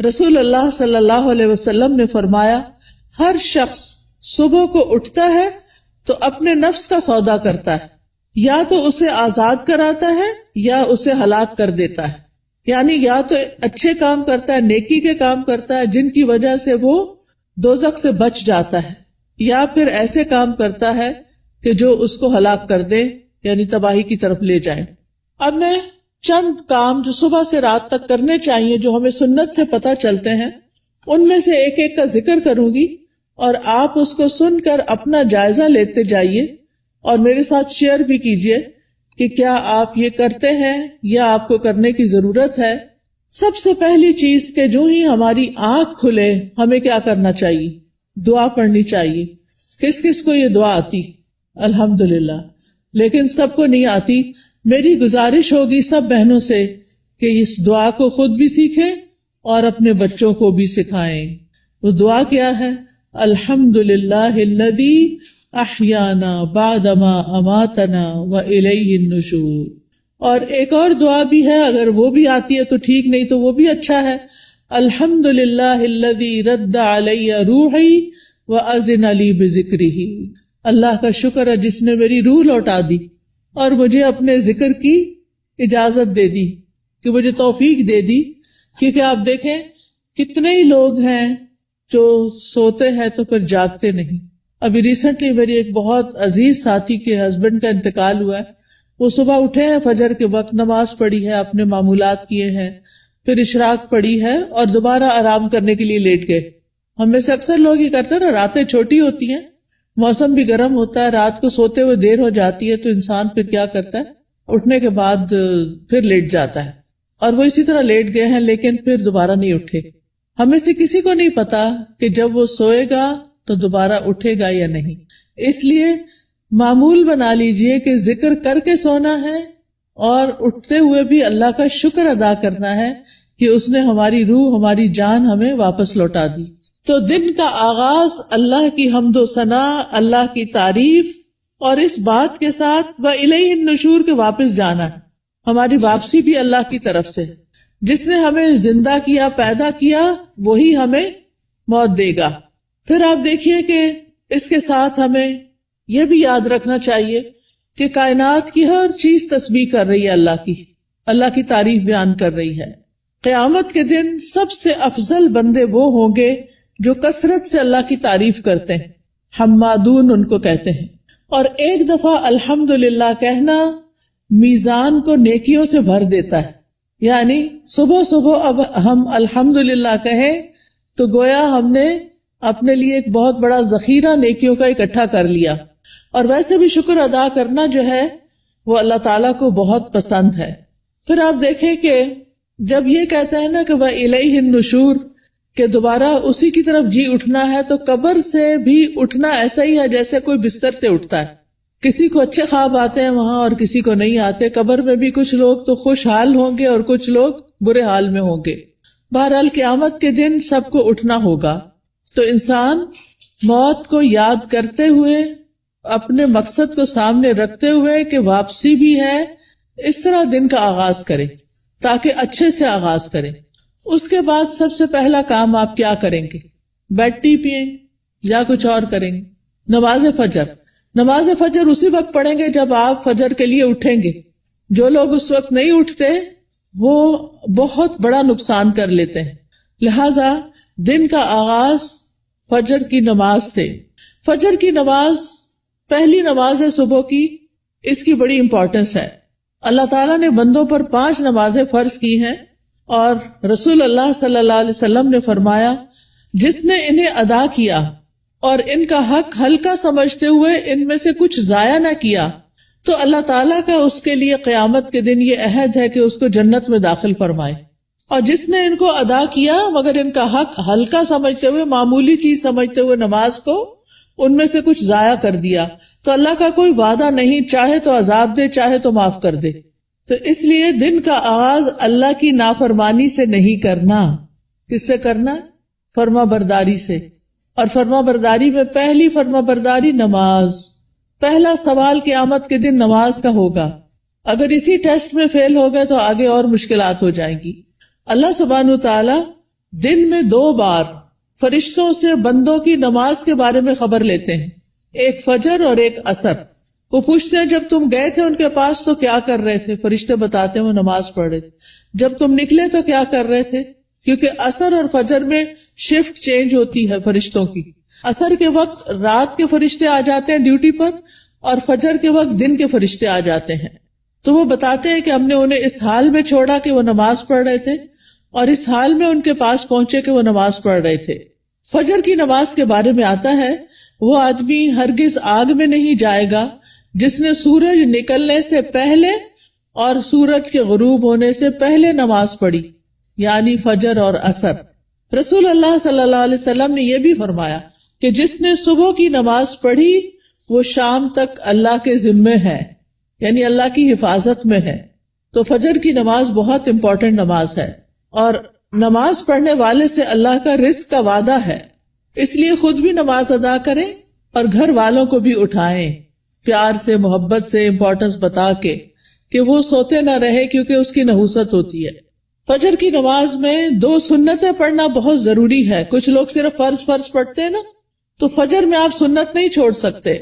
رسول اللہ صلی اللہ علیہ وسلم نے فرمایا ہر شخص صبح کو اٹھتا ہے تو اپنے نفس کا سودا کرتا ہے، یا تو اسے آزاد کراتا ہے یا اسے ہلاک کر دیتا ہے، یعنی یا تو اچھے کام کرتا ہے، نیکی کے کام کرتا ہے جن کی وجہ سے وہ دوزخ سے بچ جاتا ہے، یا پھر ایسے کام کرتا ہے کہ جو اس کو ہلاک کر دے، یعنی تباہی کی طرف لے جائیں۔ اب میں چند کام جو صبح سے رات تک کرنے چاہیے جو ہمیں سنت سے پتہ چلتے ہیں ان میں سے ایک ایک کا ذکر کروں گی، اور آپ اس کو سن کر اپنا جائزہ لیتے جائیے اور میرے ساتھ شیئر بھی کیجئے کہ کیا آپ یہ کرتے ہیں یا آپ کو کرنے کی ضرورت ہے۔ سب سے پہلی چیز کہ جو ہی ہماری آنکھ کھلے ہمیں کیا کرنا چاہیے؟ دعا پڑھنی چاہیے۔ کس کس کو یہ دعا آتی؟ الحمدللہ، لیکن سب کو نہیں آتی۔ میری گزارش ہوگی سب بہنوں سے کہ اس دعا کو خود بھی سیکھیں اور اپنے بچوں کو بھی سکھائیں۔ وہ دعا کیا ہے؟ الحمدللہ الذی احیانا بعدما اماتنا والیہ النشور۔ اور ایک اور دعا بھی ہے، اگر وہ بھی آتی ہے تو ٹھیک، نہیں تو وہ بھی اچھا ہے۔ الحمدللہ الذی رد علی روحی واذن لی بذکرہ۔ اللہ کا شکر ہے جس نے میری روح لوٹا دی اور مجھے اپنے ذکر کی اجازت دے دی، کہ مجھے توفیق دے دی۔ کیونکہ آپ دیکھیں کتنے ہی لوگ ہیں جو سوتے ہیں تو پھر جاگتے نہیں۔ ابھی ریسنٹلی میری ایک بہت عزیز ساتھی کے ہسبینڈ کا انتقال ہوا ہے۔ وہ صبح اٹھے ہیں، فجر کے وقت نماز پڑھی ہے، اپنے معمولات کیے ہیں، پھر اشراق پڑھی ہے اور دوبارہ آرام کرنے کے لیے لیٹ گئے۔ ہم میں سے اکثر لوگ یہ کرتے ہیں نا، راتیں چھوٹی ہوتی ہیں، موسم بھی گرم ہوتا ہے، رات کو سوتے ہوئے دیر ہو جاتی ہے تو انسان پھر کیا کرتا ہے، اٹھنے کے بعد پھر لیٹ جاتا ہے، اور وہ اسی طرح لیٹ گئے ہیں لیکن پھر دوبارہ نہیں اٹھے۔ ہمیں سے کسی کو نہیں پتا کہ جب وہ سوئے گا تو دوبارہ اٹھے گا یا نہیں۔ اس لیے معمول بنا لیجئے کہ ذکر کر کے سونا ہے اور اٹھتے ہوئے بھی اللہ کا شکر ادا کرنا ہے کہ اس نے ہماری روح، ہماری جان ہمیں واپس لوٹا دی۔ تو دن کا آغاز اللہ کی حمد و ثنا، اللہ کی تعریف، اور اس بات کے ساتھ وَإِلَيْهِ النُّشُورُ کے واپس جانا ہے۔ ہماری واپسی بھی اللہ کی طرف سے۔ جس نے ہمیں زندہ کیا، پیدا کیا، وہی ہمیں موت دے گا۔ پھر آپ دیکھیے کہ اس کے ساتھ ہمیں یہ بھی یاد رکھنا چاہیے کہ کائنات کی ہر چیز تسبیح کر رہی ہے اللہ کی تعریف بیان کر رہی ہے۔ قیامت کے دن سب سے افضل بندے وہ ہوں گے جو کثرت سے اللہ کی تعریف کرتے ہیں، حمادون ان کو کہتے ہیں۔ اور ایک دفعہ الحمدللہ کہنا میزان کو نیکیوں سے بھر دیتا ہے، یعنی صبح صبح اب ہم الحمدللہ کہیں تو گویا ہم نے اپنے لیے ایک بہت بڑا ذخیرہ نیکیوں کا اکٹھا کر لیا۔ اور ویسے بھی شکر ادا کرنا جو ہے وہ اللہ تعالیٰ کو بہت پسند ہے۔ پھر آپ دیکھیں کہ جب یہ کہتے ہیں نا کہ وَإِلَيْهِ النُّشُورُ، کہ دوبارہ اسی کی طرف جی اٹھنا ہے، تو قبر سے بھی اٹھنا ایسا ہی ہے جیسے کوئی بستر سے اٹھتا ہے۔ کسی کو اچھے خواب آتے ہیں وہاں اور کسی کو نہیں آتے۔ قبر میں بھی کچھ لوگ تو خوشحال ہوں گے اور کچھ لوگ برے حال میں ہوں گے۔ بہرحال قیامت کے دن سب کو اٹھنا ہوگا، تو انسان موت کو یاد کرتے ہوئے، اپنے مقصد کو سامنے رکھتے ہوئے کہ واپسی بھی ہے، اس طرح دن کا آغاز کرے تاکہ اچھے سے آغاز کرے۔ اس کے بعد سب سے پہلا کام آپ کیا کریں گے؟ بیڈ ٹی پئیں یا کچھ اور کریں گے؟ نماز فجر۔ نماز فجر اسی وقت پڑھیں گے جب آپ فجر کے لیے اٹھیں گے۔ جو لوگ اس وقت نہیں اٹھتے وہ بہت بڑا نقصان کر لیتے ہیں۔ لہذا دن کا آغاز فجر کی نماز سے۔ فجر کی نماز پہلی نماز ہے صبح کی، اس کی بڑی امپورٹنس ہے۔ اللہ تعالیٰ نے بندوں پر 5 نمازیں فرض کی ہیں، اور رسول اللہ صلی اللہ علیہ وسلم نے فرمایا جس نے انہیں ادا کیا اور ان کا حق ہلکا سمجھتے ہوئے ان میں سے کچھ ضائع نہ کیا تو اللہ تعالیٰ کا اس کے لیے قیامت کے دن یہ عہد ہے کہ اس کو جنت میں داخل فرمائے۔ اور جس نے ان کو ادا کیا مگر ان کا حق ہلکا سمجھتے ہوئے، معمولی چیز سمجھتے ہوئے نماز کو ان میں سے کچھ ضائع کر دیا تو اللہ کا کوئی وعدہ نہیں، چاہے تو عذاب دے چاہے تو معاف کر دے۔ تو اس لیے دن کا آغاز اللہ کی نافرمانی سے نہیں کرنا۔ کس سے کرنا؟ فرما برداری سے۔ اور فرما برداری میں پہلی فرما برداری نماز۔ پہلا سوال قیامت کے دن نماز کا ہوگا۔ اگر اسی ٹیسٹ میں فیل ہو گئے تو آگے اور مشکلات ہو جائیں گی۔ اللہ سبحانہ تعالی دن میں 2 بار فرشتوں سے بندوں کی نماز کے بارے میں خبر لیتے ہیں، ایک فجر اور ایک عصر۔ وہ پوچھتے ہیں جب تم گئے تھے ان کے پاس تو کیا کر رہے تھے؟ فرشتے بتاتے ہیں وہ نماز پڑھ رہے تھے۔ جب تم نکلے تو کیا کر رہے تھے؟ کیونکہ عصر اور فجر میں شفٹ چینج ہوتی ہے فرشتوں کی۔ عصر کے وقت رات کے فرشتے آ جاتے ہیں ڈیوٹی پر، اور فجر کے وقت دن کے فرشتے آ جاتے ہیں۔ تو وہ بتاتے ہیں کہ ہم نے انہیں اس حال میں چھوڑا کہ وہ نماز پڑھ رہے تھے، اور اس حال میں ان کے پاس پہنچے کہ وہ نماز پڑھ رہے تھے۔ فجر کی نماز کے بارے میں آتا ہے وہ آدمی ہرگز آگ میں نہیں جائے گا جس نے سورج نکلنے سے پہلے اور سورج کے غروب ہونے سے پہلے نماز پڑھی، یعنی فجر اور عصر۔ رسول اللہ صلی اللہ علیہ وسلم نے یہ بھی فرمایا کہ جس نے صبح کی نماز پڑھی وہ شام تک اللہ کے ذمے ہے، یعنی اللہ کی حفاظت میں ہے۔ تو فجر کی نماز بہت امپورٹنٹ نماز ہے، اور نماز پڑھنے والے سے اللہ کا رزق کا وعدہ ہے، اس لیے خود بھی نماز ادا کریں اور گھر والوں کو بھی اٹھائیں، پیار سے، محبت سے، امپورٹنس بتا کے کہ وہ سوتے نہ رہے، کیونکہ اس کی نحوست ہوتی ہے۔ فجر کی نماز میں 2 سنتیں پڑھنا بہت ضروری ہے۔ کچھ لوگ صرف فرض پڑھتے ہیں نا، تو فجر میں آپ سنت نہیں چھوڑ سکتے۔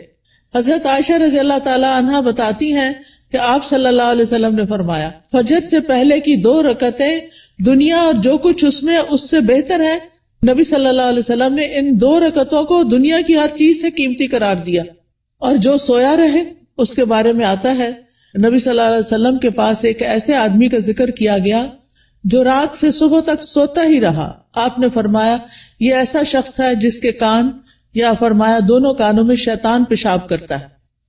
حضرت عائشہ رضی اللہ تعالی عنہا بتاتی ہیں کہ آپ صلی اللہ علیہ وسلم نے فرمایا فجر سے پہلے کی 2 رکعتیں دنیا اور جو کچھ اس میں اس سے بہتر ہے۔ نبی صلی اللہ علیہ وسلم نے ان 2 رکعتوں کو دنیا کی ہر چیز سے قیمتی قرار دیا۔ اور جو سویا رہے اس کے بارے میں آتا ہے نبی صلی اللہ علیہ وسلم کے پاس ایک ایسے آدمی کا ذکر کیا گیا جو رات سے صبح تک سوتا ہی رہا۔ آپ نے فرمایا یہ ایسا شخص ہے جس کے کان، یا فرمایا دونوں کانوں میں شیطان پیشاب کرتا ہے،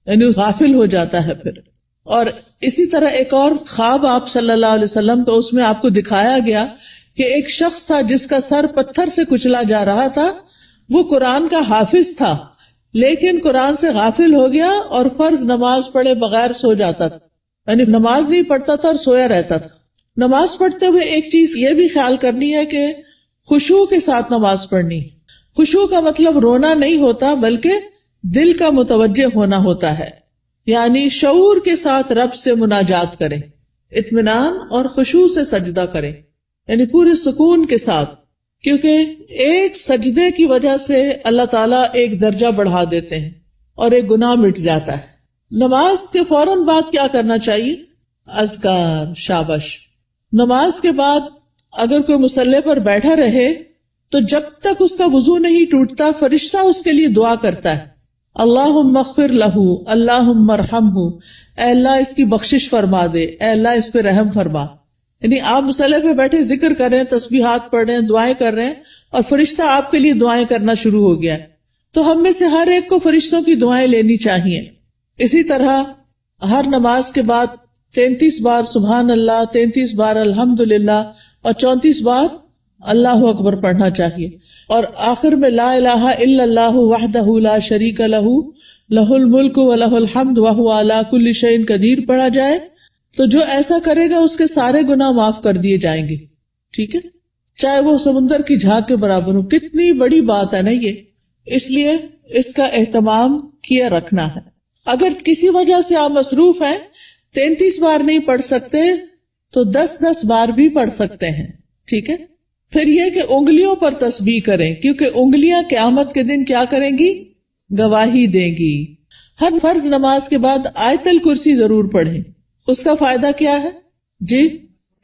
یعنی غافل ہو جاتا ہے پھر۔ اور اسی طرح ایک اور خواب آپ صلی اللہ علیہ وسلم کو، اس میں آپ کو دکھایا گیا کہ ایک شخص تھا جس کا سر پتھر سے کچلا جا رہا تھا۔ وہ قرآن کا حافظ تھا لیکن قرآن سے غافل ہو گیا اور فرض نماز پڑھے بغیر سو جاتا تھا، یعنی نماز نہیں پڑھتا تھا اور سویا رہتا تھا۔ نماز پڑھتے ہوئے ایک چیز یہ بھی خیال کرنی ہے کہ خشوع کے ساتھ نماز پڑھنی۔ خشوع کا مطلب رونا نہیں ہوتا بلکہ دل کا متوجہ ہونا ہوتا ہے، یعنی شعور کے ساتھ رب سے مناجات کریں، اطمینان اور خشوع سے سجدہ کریں، یعنی پورے سکون کے ساتھ، کیونکہ ایک سجدے کی وجہ سے اللہ تعالیٰ ایک درجہ بڑھا دیتے ہیں اور ایک گناہ مٹ جاتا ہے۔ نماز کے فوراً بعد کیا کرنا چاہیے؟ اذکار، شابش۔ نماز کے بعد اگر کوئی مصلی پر بیٹھا رہے تو جب تک اس کا وضو نہیں ٹوٹتا فرشتہ اس کے لیے دعا کرتا ہے، اللہم اغفر لہ، اللہم ارحمہ، اے اللہ اس کی بخشش فرما دے، اے اللہ اس پہ رحم فرما۔ یعنی آپ مصلی پہ بیٹھے ذکر کر رہے ہیں، تسبیحات پڑھ رہے ہیں، دعائیں کر رہے ہیں، اور فرشتہ آپ کے لیے دعائیں کرنا شروع ہو گیا ہے۔ تو ہم میں سے ہر ایک کو فرشتوں کی دعائیں لینی چاہیے۔ اسی طرح ہر نماز کے بعد 33 بار سبحان اللہ، 33 بار الحمدللہ اور 34 بار اللہ اکبر پڑھنا چاہیے، اور آخر میں لا الہ الا اللہ وحدہ لا شریک لہ لہ الملک ولہ الحمد وہو علی کل شیء قدیر پڑھا جائے تو جو ایسا کرے گا اس کے سارے گناہ معاف کر دیے جائیں گے۔ ٹھیک ہے، چاہے وہ سمندر کی جھاگ کے برابر ہو۔ کتنی بڑی بات ہے نا یہ، اس لیے اس کا اہتمام کیا رکھنا ہے۔ اگر کسی وجہ سے آپ مصروف ہیں، 33 بار نہیں پڑھ سکتے تو 10 بار بھی پڑھ سکتے ہیں۔ ٹھیک ہے، پھر یہ کہ انگلیوں پر تسبیح کریں، کیونکہ انگلیاں قیامت کے دن کیا کریں گی؟ گواہی دیں گی۔ ہر فرض نماز کے بعد آیت الکرسی ضرور پڑھیں۔ اس کا فائدہ کیا ہے؟ جی،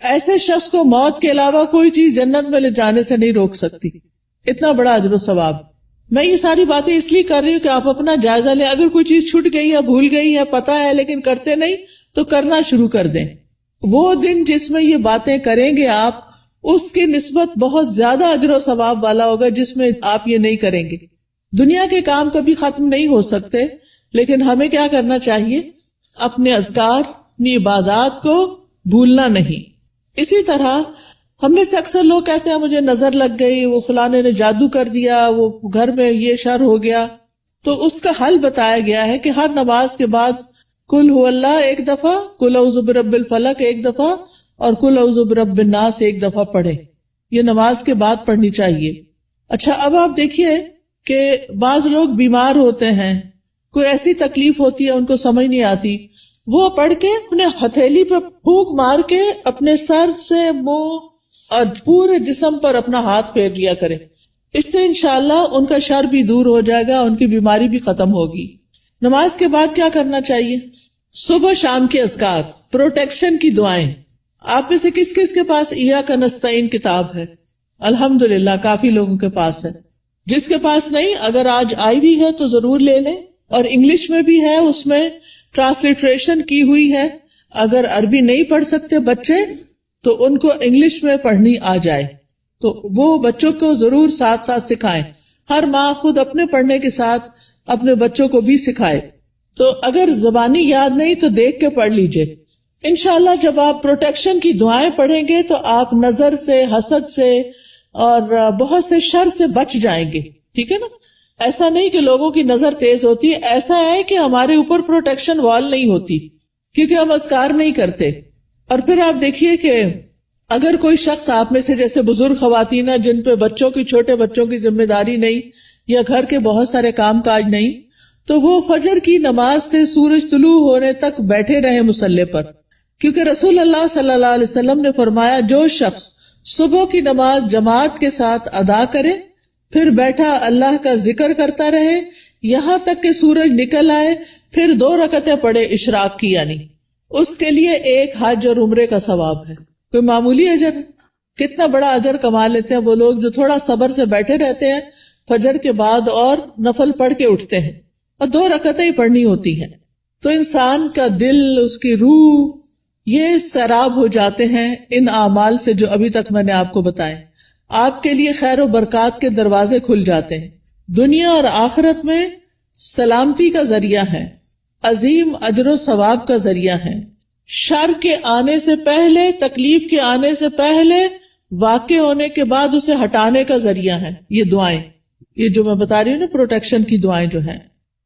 ایسے شخص کو موت کے علاوہ کوئی چیز جنت میں لے جانے سے نہیں روک سکتی۔ اتنا بڑا اجر و ثواب۔ میں یہ ساری باتیں اس لیے کر رہی ہوں کہ آپ اپنا جائزہ لیں۔ اگر کوئی چیز چھوٹ گئی ہے، بھول گئی ہے، پتہ ہے لیکن کرتے نہیں، تو کرنا شروع کر دیں۔ وہ دن جس میں یہ باتیں کریں گے آپ، اس کی نسبت بہت زیادہ اجر و ثواب والا ہوگا جس میں آپ یہ نہیں کریں گے۔ دنیا کے کام کبھی ختم نہیں ہو سکتے، لیکن ہمیں کیا کرنا چاہیے؟ اپنے اذکار، اپنی عبادات کو بھولنا نہیں۔ اسی طرح ہم میں سے اکثر لوگ کہتے ہیں مجھے نظر لگ گئی، وہ فلانے نے جادو کر دیا، وہ گھر میں یہ شر ہو گیا۔ تو اس کا حل بتایا گیا ہے کہ ہر نماز کے بعد قل هو اللہ ایک دفعہ، قل اعوذ برب الفلق ایک دفعہ، اور قل اعوذ برب الناس ایک دفعہ پڑھے۔ یہ نماز کے بعد پڑھنی چاہیے۔ اچھا، اب آپ دیکھیے کہ بعض لوگ بیمار ہوتے ہیں، کوئی ایسی تکلیف ہوتی ہے ان کو سمجھ نہیں آتی، وہ پڑھ کے انہیں ہتھیلی پہ پھونک مار کے اپنے سر سے، منہ، اور پورے جسم پر اپنا ہاتھ پھیر لیا کریں. اس سے انشاءاللہ ان کا شر بھی دور ہو جائے گا، ان کی بیماری بھی ختم ہوگی. نماز کے بعد کیا کرنا چاہیے؟ صبح شام کے اذکار، پروٹیکشن کی دعائیں. آپ میں سے کس کس کے پاس ایاک نستعین کتاب ہے؟ الحمدللہ کافی لوگوں کے پاس ہے. جس کے پاس نہیں، اگر آج آئی بھی ہے تو ضرور لے لیں. اور انگلش میں بھی ہے، اس میں ٹرانسلیٹریشن کی ہوئی ہے. اگر عربی نہیں پڑھ سکتے بچے تو ان کو انگلش میں پڑھنی آ جائے تو وہ بچوں کو ضرور ساتھ ساتھ سکھائیں. ہر ماں خود اپنے پڑھنے کے ساتھ اپنے بچوں کو بھی سکھائے. تو اگر زبانی یاد نہیں تو دیکھ کے پڑھ لیجئے. انشاءاللہ جب آپ پروٹیکشن کی دعائیں پڑھیں گے تو آپ نظر سے، حسد سے اور بہت سے شر سے بچ جائیں گے. ٹھیک ہے نا؟ ایسا نہیں کہ لوگوں کی نظر تیز ہوتی ہے، ایسا ہے کہ ہمارے اوپر پروٹیکشن وال نہیں ہوتی کیونکہ ہم اذکار نہیں کرتے. اور پھر آپ دیکھیے کہ اگر کوئی شخص آپ میں سے جیسے بزرگ خواتین جن پہ بچوں کی، چھوٹے بچوں کی ذمہ داری نہیں یا گھر کے بہت سارے کام کاج نہیں، تو وہ فجر کی نماز سے سورج طلوع ہونے تک بیٹھے رہے مصلی پر. کیونکہ رسول اللہ صلی اللہ علیہ وسلم نے فرمایا جو شخص صبح کی نماز جماعت کے ساتھ ادا کرے پھر بیٹھا اللہ کا ذکر کرتا رہے یہاں تک کہ سورج نکل آئے، پھر 2 رکعتیں پڑھے اشراق کی، یعنی اس کے لیے ایک حج اور عمرے کا ثواب ہے. کوئی معمولی اجر ہے؟ کتنا بڑا اجر کما لیتے ہیں وہ لوگ جو تھوڑا صبر سے بیٹھے رہتے ہیں فجر کے بعد اور نفل پڑھ کے اٹھتے ہیں، اور 2 رکعتیں ہی پڑھنی ہوتی ہیں. تو انسان کا دل، اس کی روح، یہ سیراب ہو جاتے ہیں ان اعمال سے جو ابھی تک میں نے آپ کو بتائے. آپ کے لیے خیر و برکات کے دروازے کھل جاتے ہیں، دنیا اور آخرت میں سلامتی کا ذریعہ ہے، عظیم اجر و ثواب کا ذریعہ ہے، شر کے آنے سے پہلے، تکلیف کے آنے سے پہلے، واقع ہونے کے بعد اسے ہٹانے کا ذریعہ ہے. یہ دعائیں، یہ جو میں بتا رہی ہوں نا پروٹیکشن کی دعائیں جو ہیں،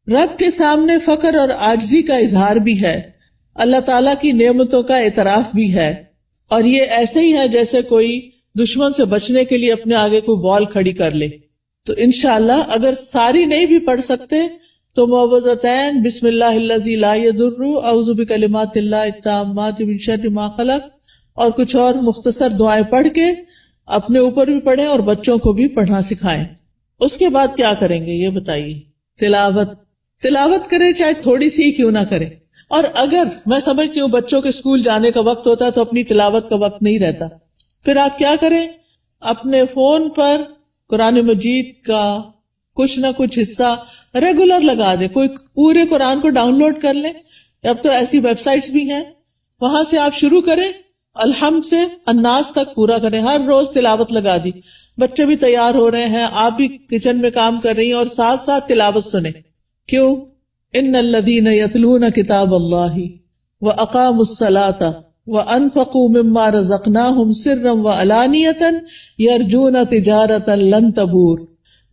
رب کے سامنے فقر اور عاجزی کا اظہار بھی ہے، اللہ تعالیٰ کی نعمتوں کا اعتراف بھی ہے. اور یہ ایسے ہی ہے جیسے کوئی دشمن سے بچنے کے لیے اپنے آگے کوئی بال کھڑی کر لے. تو انشاءاللہ اگر ساری نہیں بھی پڑھ سکتے تو معوذتین، بسم اللہ الذی لا یضر، اعوذ بکلمات اللہ التامات من شر ما خلق، اور کچھ اور مختصر دعائیں پڑھ کے اپنے اوپر بھی پڑھیں اور بچوں کو بھی پڑھنا سکھائیں. اس کے بعد کیا کریں گے یہ بتائیے؟ تلاوت کریں، چاہے تھوڑی سی کیوں نہ کریں. اور اگر میں سمجھتی ہوں بچوں کے اسکول جانے کا وقت ہوتا ہے تو اپنی تلاوت کا وقت نہیں رہتا، پھر آپ کیا کریں؟ اپنے فون پر قرآن مجید کا کچھ نہ کچھ حصہ ریگولر لگا دیں. کوئی پورے قرآن کو ڈاؤن لوڈ کر لیں، اب تو ایسی ویب سائٹس بھی ہیں، وہاں سے آپ شروع کریں، الحمد سے الناس تک پورا کریں. ہر روز تلاوت لگا دی، بچے بھی تیار ہو رہے ہیں، آپ بھی کچن میں کام کر رہی ہیں اور ساتھ ساتھ تلاوت سنیں. کیوں؟ ان الذین یتلون کتاب اللہ واقاموا الصلاۃ وانفقوا مما رزقناہم سرا وعلانیۃ یرجون تجارۃ لن تبور.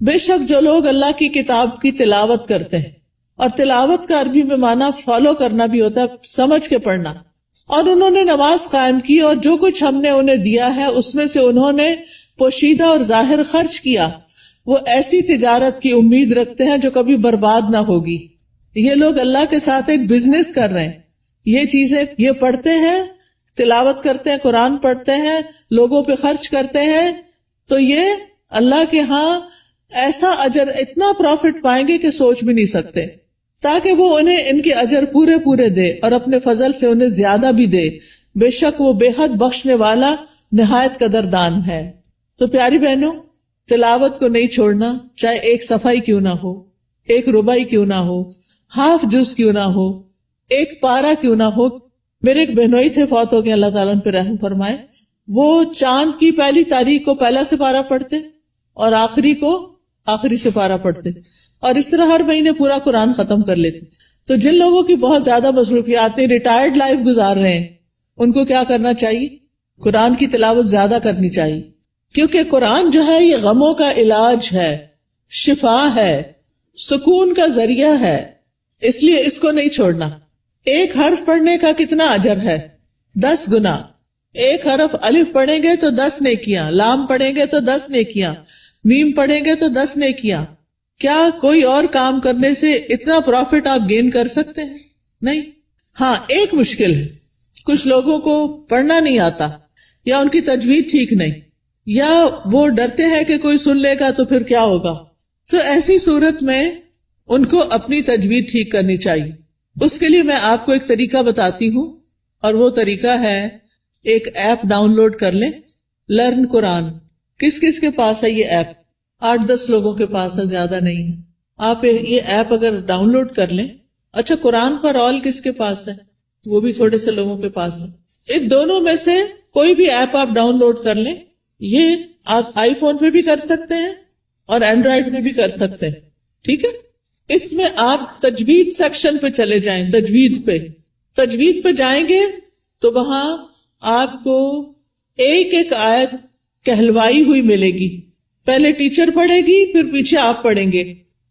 بے شک جو لوگ اللہ کی کتاب کی تلاوت کرتے ہیں، اور تلاوت کا عربی میں معنی فالو کرنا بھی ہوتا ہے، سمجھ کے پڑھنا، اور انہوں نے نماز قائم کی اور جو کچھ ہم نے انہیں دیا ہے اس میں سے انہوں نے پوشیدہ اور ظاہر خرچ کیا، وہ ایسی تجارت کی امید رکھتے ہیں جو کبھی برباد نہ ہوگی. یہ لوگ اللہ کے ساتھ ایک بزنس کر رہے ہیں. یہ چیزیں یہ پڑھتے ہیں، تلاوت کرتے ہیں، قرآن پڑھتے ہیں، لوگوں پہ خرچ کرتے ہیں، تو یہ اللہ کے ہاں ایسا اجر، اتنا پروفٹ پائیں گے کہ سوچ بھی نہیں سکتے، تاکہ وہ انہیں ان کے اجر پورے پورے دے اور اپنے فضل سے انہیں زیادہ بھی دے. بے شک وہ بے حد بخشنے والا نہایت قدردان ہے. تو پیاری بہنوں، تلاوت کو نہیں چھوڑنا، چاہے ایک صفحہ ہی کیوں نہ ہو، ایک ربع ہی کیوں نہ ہو، ہاف جز کیوں نہ ہو، ایک پارہ کیوں نہ ہو. میرے ایک بہنوئی تھے، فوت ہو گئے، اللہ تعالیٰ ان پہ رحم فرمائے. وہ چاند کی پہلی تاریخ کو پہلا سپارہ پڑھتے اور آخری کو آخری سپارہ پڑھتے، اور اس طرح ہر مہینے پورا قرآن ختم کر لیتے. تو جن لوگوں کی بہت زیادہ مصروفیات، ریٹائرڈ لائف گزار رہے ہیں، ان کو کیا کرنا چاہیے؟ قرآن کی تلاوت زیادہ کرنی چاہیے، کیونکہ قرآن جو ہے یہ غموں کا علاج ہے، شفا ہے، سکون کا ذریعہ ہے، اس لیے اس کو نہیں چھوڑنا. ایک حرف پڑھنے کا کتنا اجر ہے؟ 10 گنا. ایک حرف الف پڑھیں گے تو 10 نیکیاں، لام پڑھیں گے تو 10 نیکیاں، میم پڑھیں گے تو 10 نیکیاں. کیا کوئی اور کام کرنے سے اتنا پروفٹ آپ گین کر سکتے ہیں؟ نہیں. ہاں ایک مشکل ہے، کچھ لوگوں کو پڑھنا نہیں آتا، یا ان کی تجوید ٹھیک نہیں، یا وہ ڈرتے ہیں کہ کوئی سن لے گا تو پھر کیا ہوگا. تو ایسی صورت میں ان کو اپنی تجوید ٹھیک کرنی چاہیے. اس کے لیے میں آپ کو ایک طریقہ بتاتی ہوں، اور وہ طریقہ ہے ایک ایپ ڈاؤن لوڈ کر لیں، لرن قرآن. کس کس کے پاس ہے یہ ایپ؟ 8-10 لوگوں کے پاس ہے، زیادہ نہیں ہے. آپ یہ ایپ اگر ڈاؤن لوڈ کر لیں. اچھا، قرآن پر آل کس کے پاس ہے؟ وہ بھی تھوڑے سے لوگوں کے پاس ہے. ان دونوں میں سے کوئی بھی ایپ آپ ڈاؤن لوڈ کر لیں. یہ آپ آئی فون پہ بھی کر سکتے ہیں اور اینڈرائیڈ پہ بھی کر سکتے ہیں. ٹھیک ہے، اس میں آپ تجوید سیکشن پہ چلے جائیں. تجوید پہ جائیں گے تو وہاں آپ کو ایک ایک آیت کہلوائی ہوئی ملے گی. پہلے ٹیچر پڑھے گی، پھر پیچھے آپ پڑھیں گے.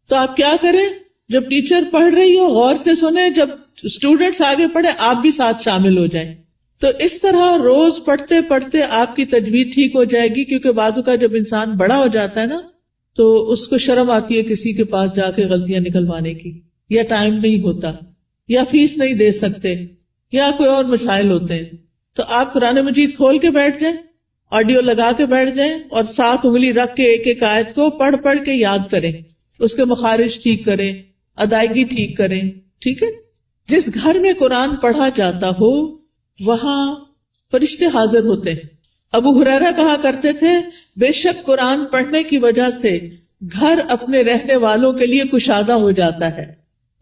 تو آپ کیا کریں، جب ٹیچر پڑھ رہی ہو غور سے سنیں، جب اسٹوڈینٹس آگے پڑھے آپ بھی ساتھ شامل ہو جائیں. تو اس طرح روز پڑھتے پڑھتے آپ کی تجوید ٹھیک ہو جائے گی. کیونکہ بعض کا جب انسان بڑا ہو جاتا ہے نا، تو اس کو شرم آتی ہے کسی کے پاس جا کے غلطیاں نکلوانے کی، یا ٹائم نہیں ہوتا، یا فیس نہیں دے سکتے، یا کوئی اور مسائل ہوتے ہیں. تو آپ قرآن مجید کھول کے بیٹھ جائیں، آڈیو لگا کے بیٹھ جائیں، اور 7 انگلی رکھ کے ایک ایک آیت کو پڑھ پڑھ کے یاد کریں. اس کے مخارج ٹھیک کریں، ادائیگی ٹھیک کریں. ٹھیک ہے، جس گھر میں قرآن پڑھا جاتا ہو وہاں فرشتے حاضر ہوتے ہیں. ابو ہریرہ کہا کرتے تھے، بے شک قرآن پڑھنے کی وجہ سے گھر اپنے رہنے والوں کے لیے کشادہ ہو جاتا ہے.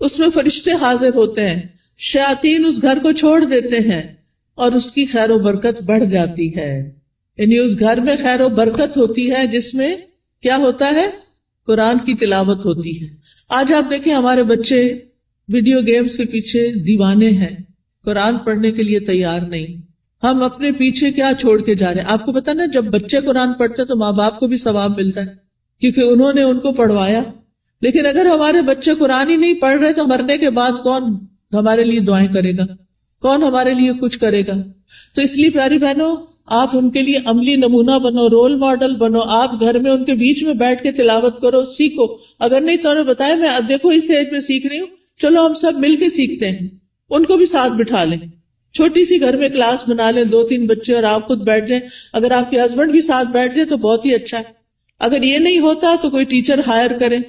اس میں فرشتے حاضر ہوتے ہیں، شیاطین اس گھر کو چھوڑ دیتے ہیں اور اس کی خیر و برکت بڑھ جاتی ہے. یعنی اس گھر میں خیر و برکت ہوتی ہے جس میں کیا ہوتا ہے، قرآن کی تلاوت ہوتی ہے. آج آپ دیکھیں ہمارے بچے ویڈیو گیمز کے پیچھے دیوانے ہیں، قرآن پڑھنے کے لیے تیار نہیں. ہم اپنے پیچھے کیا چھوڑ کے جا رہے ہیں؟ آپ کو پتا نا، جب بچے قرآن پڑھتے تو ماں باپ کو بھی ثواب ملتا ہے کیونکہ انہوں نے ان کو پڑھوایا. لیکن اگر ہمارے بچے قرآن ہی نہیں پڑھ رہے تو مرنے کے بعد کون ہمارے لیے دعائیں کرے گا، کون ہمارے لیے کچھ کرے گا؟ تو اس لیے پیاری بہنوں، آپ ان کے لیے عملی نمونہ بنو، رول ماڈل بنو. آپ گھر میں ان کے بیچ میں بیٹھ کے تلاوت کرو، سیکھو. اگر نہیں تو انہیں بتایا، میں اب دیکھو اس ایج میں سیکھ رہی ہوں، چلو ہم سب مل کے سیکھتے ہیں. ان کو بھی ساتھ بٹھا لیں، چھوٹی سی گھر میں کلاس بنا لیں، 2-3 بچے اور آپ خود بیٹھ جائیں. اگر آپ کے ہسبینڈ بھی ساتھ بیٹھ جائے تو بہت ہی اچھا ہے. اگر یہ نہیں ہوتا تو کوئی ٹیچر ہائر کریں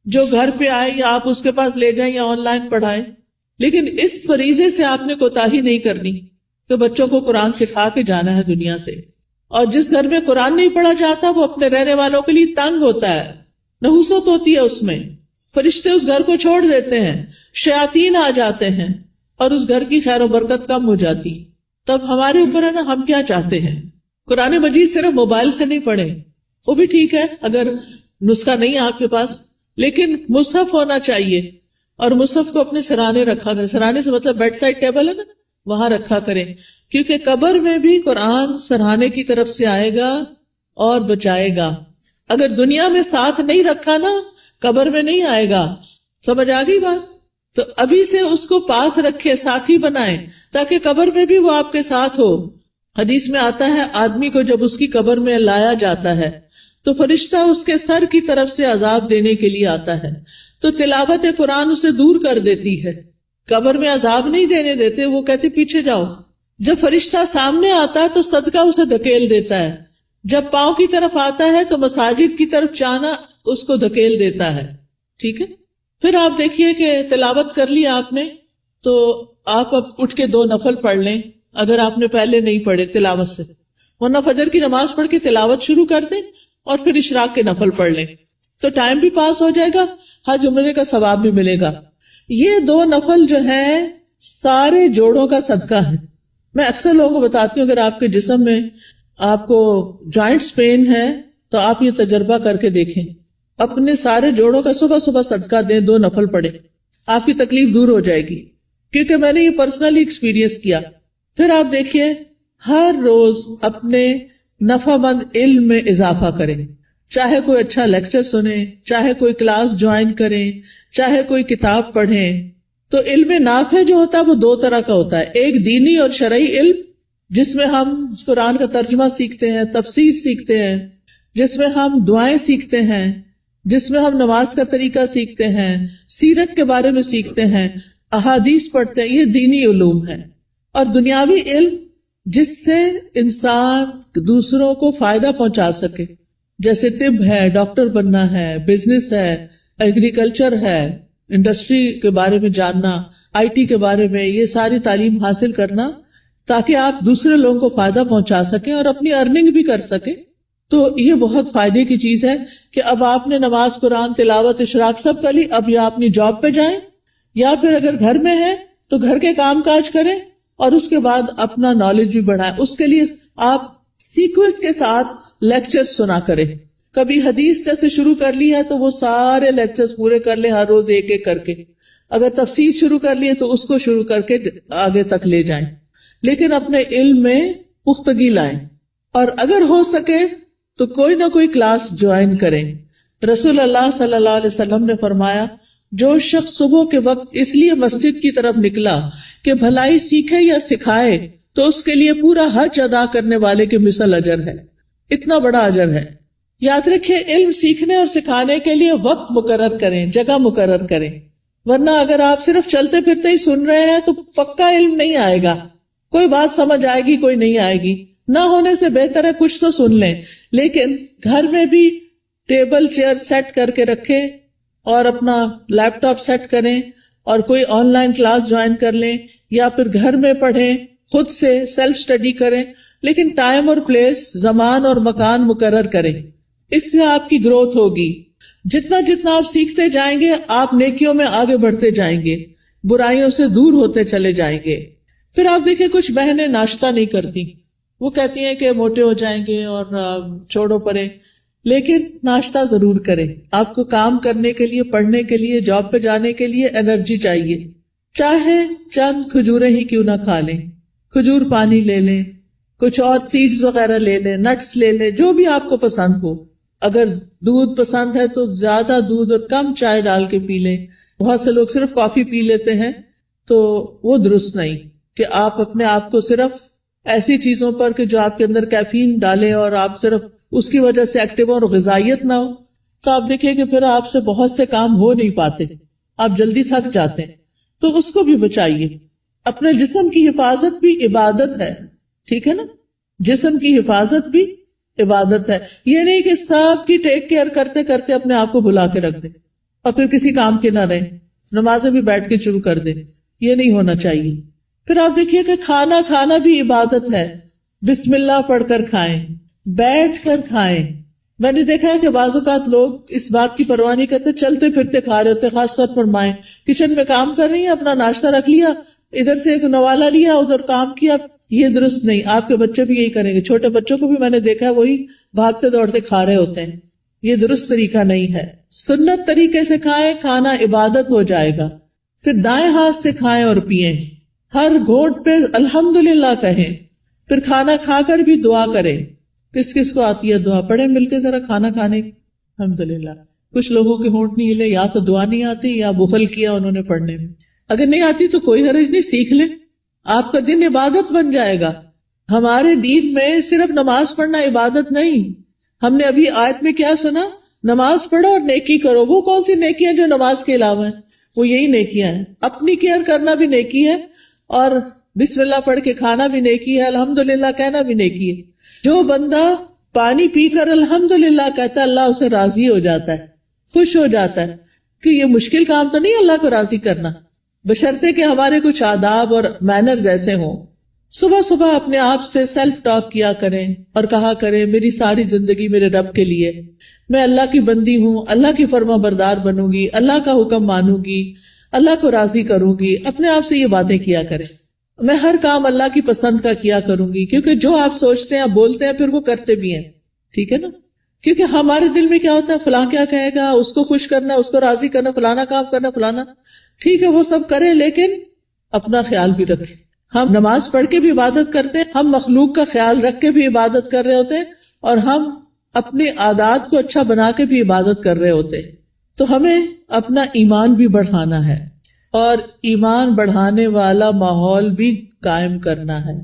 جو گھر پہ آئے، یا آپ اس کے پاس لے جائیں یا آن لائن پڑھائیں. لیکن اس فریضے سے آپ نے کوتاہی نہیں کرنی کہ بچوں کو قرآن سکھا کے جانا ہے دنیا سے. اور جس گھر میں قرآن نہیں پڑھا جاتا وہ اپنے رہنے والوں کے لیے تنگ ہوتا ہے، نحوست ہوتی ہے اس میں. فرشتے اس گھر کو چھوڑ دیتے ہیں، شیاطین آ جاتے ہیں، اور اس گھر کی خیر و برکت کم ہو جاتی. تب ہمارے اوپر ہے نا، ہم کیا چاہتے ہیں. قرآن مجید صرف موبائل سے نہیں پڑھیں، وہ بھی ٹھیک ہے اگر نسخہ نہیں ہے آپ کے پاس، لیکن مصحف ہونا چاہیے. اور مصحف کو اپنے سرانے رکھا کریں. سرانے سے مطلب بیڈ سائڈ ٹیبل ہے نا، وہاں رکھا کریں. کیونکہ قبر میں بھی قرآن سرہانے کی طرف سے آئے گا اور بچائے گا. اگر دنیا میں ساتھ نہیں رکھا نا، قبر میں نہیں آئے گا. سمجھ آ گئی بات؟ تو ابھی سے اس کو پاس رکھے، ساتھی بنائیں، تاکہ قبر میں بھی وہ آپ کے ساتھ ہو. حدیث میں آتا ہے، آدمی کو جب اس کی قبر میں لایا جاتا ہے تو فرشتہ اس کے سر کی طرف سے عذاب دینے کے لیے آتا ہے. تو تلاوت قرآن اسے دور کر دیتی ہے. قبر میں عذاب نہیں دینے دیتے، وہ کہتے پیچھے جاؤ. جب فرشتہ سامنے آتا ہے تو صدقہ اسے دھکیل دیتا ہے. جب پاؤں کی طرف آتا ہے تو مساجد کی طرف جانا اس کو دھکیل دیتا ہے. ٹھیک ہے، پھر آپ دیکھیے کہ تلاوت کر لی آپ نے، تو آپ اب اٹھ کے 2 نفل پڑھ لیں اگر آپ نے پہلے نہیں پڑھے تلاوت سے، ورنہ فجر کی نماز پڑھ کے تلاوت شروع کر دیں اور پھر اشراق کے نفل پڑھ لیں. تو ٹائم بھی پاس ہو جائے گا، حج عمرے کا ثواب بھی ملے گا. یہ 2 نفل جو ہیں سارے جوڑوں کا صدقہ ہے. میں اکثر لوگوں کو بتاتی ہوں، اگر آپ کے جسم میں آپ کو جوائنٹس پین ہے تو آپ یہ تجربہ کر کے دیکھیں، اپنے سارے جوڑوں کا صبح صبح صدقہ دیں، 2 نفل پڑھیں، آپ کی تکلیف دور ہو جائے گی. کیونکہ میں نے یہ پرسنلی ایکسپیرینس کیا. پھر آپ دیکھیے، ہر روز اپنے نفع مند علم میں اضافہ کریں. چاہے کوئی اچھا لیکچر سنیں، چاہے کوئی کلاس جوائن کریں، چاہے کوئی کتاب پڑھیں. تو علم نافع جو ہوتا ہے وہ 2 طرح کا ہوتا ہے. ایک دینی اور شرعی علم، جس میں ہم قرآن کا ترجمہ سیکھتے ہیں، تفسیر سیکھتے ہیں، جس میں ہم دعائیں سیکھتے ہیں، جس میں ہم نماز کا طریقہ سیکھتے ہیں، سیرت کے بارے میں سیکھتے ہیں، احادیث پڑھتے ہیں. یہ دینی علوم ہے. اور دنیاوی علم جس سے انسان دوسروں کو فائدہ پہنچا سکے، جیسے طب ہے، ڈاکٹر بننا ہے، بزنس ہے، ایگریکلچر ہے، انڈسٹری کے بارے میں جاننا، آئی ٹی کے بارے میں، یہ ساری تعلیم حاصل کرنا تاکہ آپ دوسرے لوگوں کو فائدہ پہنچا سکیں اور اپنی ارننگ بھی کر سکیں. تو یہ بہت فائدے کی چیز ہے کہ اب آپ نے نماز، قرآن تلاوت، اشراق سب کر لی، اب یا اپنی جاب پہ جائیں یا پھر اگر گھر میں ہے تو گھر کے کام کاج کریں اور اس کے بعد اپنا نالج بھی بڑھائیں. اس کے لیے آپ سیکوینس کے ساتھ لیکچر سنا کریں. کبھی حدیث جیسے شروع کر لی ہے تو وہ سارے لیکچرز پورے کر لیں، ہر روز ایک ایک کر کے. اگر تفسیر شروع کر لی ہے تو اس کو شروع کر کے آگے تک لے جائیں، لیکن اپنے علم میں پختگی لائیں. اور اگر ہو سکے تو کوئی نہ کوئی کلاس جوائن کریں. رسول اللہ صلی اللہ علیہ وسلم نے فرمایا، جو شخص صبح کے وقت اس لیے مسجد کی طرف نکلا کہ بھلائی سیکھے یا سکھائے تو اس کے لیے پورا حج ادا کرنے والے کے مثل اجر ہے. اتنا بڑا اجر ہے. یاد رکھیں، علم سیکھنے اور سکھانے کے لیے وقت مقرر کریں، جگہ مقرر کریں، ورنہ اگر آپ صرف چلتے پھرتے ہی سن رہے ہیں تو پکا علم نہیں آئے گا. کوئی بات سمجھ آئے گی، کوئی نہیں آئے گی. نہ ہونے سے بہتر ہے کچھ تو سن لیں، لیکن گھر میں بھی ٹیبل چیئر سیٹ کر کے رکھیں اور اپنا لیپ ٹاپ سیٹ کریں اور کوئی آن لائن کلاس جوائن کر لیں یا پھر گھر میں پڑھیں، خود سے سیلف اسٹڈی کریں، لیکن ٹائم اور پلیس، زمان اور مکان مقرر کریں. اس سے آپ کی گروتھ ہوگی. جتنا جتنا آپ سیکھتے جائیں گے آپ نیکیوں میں آگے بڑھتے جائیں گے، برائیوں سے دور ہوتے چلے جائیں گے. پھر آپ دیکھیں کچھ بہنیں ناشتہ نہیں کرتی، وہ کہتی ہیں کہ موٹے ہو جائیں گے اور چھوڑو پرے، لیکن ناشتہ ضرور کریں. آپ کو کام کرنے کے لیے، پڑھنے کے لیے، جاب پہ جانے کے لیے انرجی چاہیے. چاہے چند کھجوریں ہی کیوں نہ کھا لیں، کھجور پانی لے لیں، کچھ اور سیڈز وغیرہ لے لیں، نٹس لے لیں، جو بھی آپ کو پسند ہو. اگر دودھ پسند ہے تو زیادہ دودھ اور کم چائے ڈال کے پی لیں. بہت سے لوگ صرف کافی پی لیتے ہیں تو وہ درست نہیں کہ آپ اپنے آپ کو صرف ایسی چیزوں پر کہ جو آپ کے اندر کیفین ڈالے اور آپ صرف اس کی وجہ سے ایکٹیو اور غذائیت نہ ہو، تو آپ دیکھیں کہ پھر آپ سے بہت سے کام ہو نہیں پاتے، آپ جلدی تھک جاتے ہیں. تو اس کو بھی بچائیے. اپنے جسم کی حفاظت بھی عبادت ہے، ٹھیک ہے نا؟ جسم کی حفاظت بھی عبادت ہے. یہ نہیں کہ سب کی ٹیک کیئر کرتے کرتے اپنے آپ کو بھلا کے رکھ دیں اور پھر کسی کام کے نہ رہیں، نمازیں بھی بیٹھ کے شروع کر دیں. یہ نہیں ہونا چاہیے. پھر آپ دیکھیے کہ کھانا بھی عبادت ہے. بسم اللہ پڑھ کر کھائیں، بیٹھ کر کھائیں. میں نے دیکھا ہے کہ بعض اوقات لوگ اس بات کی پرواہ نہیں کرتے، چلتے پھرتے کھا رہے ہوتے. خاص طور پر مائیں کچن میں کام کر رہی ہیں، اپنا ناشتہ رکھ لیا، ادھر سے ایک نوالا لیا، ادھر کام کیا. یہ درست نہیں. آپ کے بچے بھی یہی کریں گے. چھوٹے بچوں کو بھی میں نے دیکھا ہے وہی بھاگتے دوڑتے کھا رہے ہوتے ہیں. یہ درست طریقہ نہیں ہے. سنت طریقے سے کھائیں، کھانا عبادت ہو جائے گا. پھر دائیں ہاتھ سے کھائیں اور پیئیں. ہر گھونٹ پہ الحمدللہ کہیں. پھر کھانا کھا کر بھی دعا کریں. کس کس کو آتی ہے دعا؟ پڑھیں مل کے ذرا کھانا کھانے. الحمدللہ. کچھ لوگوں کے ہونٹ نہیں ہلے، یا تو دعا نہیں آتی یا بخل کیا انہوں نے پڑھنے میں. اگر نہیں آتی تو کوئی حرج نہیں، سیکھ لیں، آپ کا دن عبادت بن جائے گا. ہمارے دین میں صرف نماز پڑھنا عبادت نہیں. ہم نے ابھی آیت میں کیا سنا؟ نماز پڑھو اور نیکی کرو. وہ کون سی نیکیاں جو نماز کے علاوہ ہیں؟ وہ یہی نیکیاں ہیں. اپنی کیئر کرنا بھی نیکی ہے اور بسم اللہ پڑھ کے کھانا بھی نیکی ہے، الحمدللہ کہنا بھی نیکی ہے. جو بندہ پانی پی کر الحمدللہ کہتا ہے اللہ اسے راضی ہو جاتا ہے، خوش ہو جاتا ہے. کہ یہ مشکل کام تو نہیں اللہ کو راضی کرنا، بشرطے کہ ہمارے کچھ آداب اور مینرز ایسے ہوں. صبح صبح اپنے آپ سے سیلف ٹاک کیا کریں اور کہا کریں میری ساری زندگی میرے رب کے لیے، میں اللہ کی بندی ہوں، اللہ کی فرما بردار بنوں گی، اللہ کا حکم مانوں گی، اللہ کو راضی کروں گی. اپنے آپ سے یہ باتیں کیا کریں. میں ہر کام اللہ کی پسند کا کیا کروں گی، کیونکہ جو آپ سوچتے ہیں، بولتے ہیں، پھر وہ کرتے بھی ہیں. ٹھیک ہے نا؟ کیونکہ ہمارے دل میں کیا ہوتا ہے، فلاں کیا کہے گا، اس کو خوش کرنا، اس کو راضی کرنا، فلانا کام کرنا، فلانا. ٹھیک ہے وہ سب کریں، لیکن اپنا خیال بھی رکھیں. ہم نماز پڑھ کے بھی عبادت کرتے ہیں، ہم مخلوق کا خیال رکھ کے بھی عبادت کر رہے ہوتے ہیں، اور ہم اپنے عادات کو اچھا بنا کے بھی عبادت کر رہے ہوتے ہیں. تو ہمیں اپنا ایمان بھی بڑھانا ہے اور ایمان بڑھانے والا ماحول بھی قائم کرنا ہے.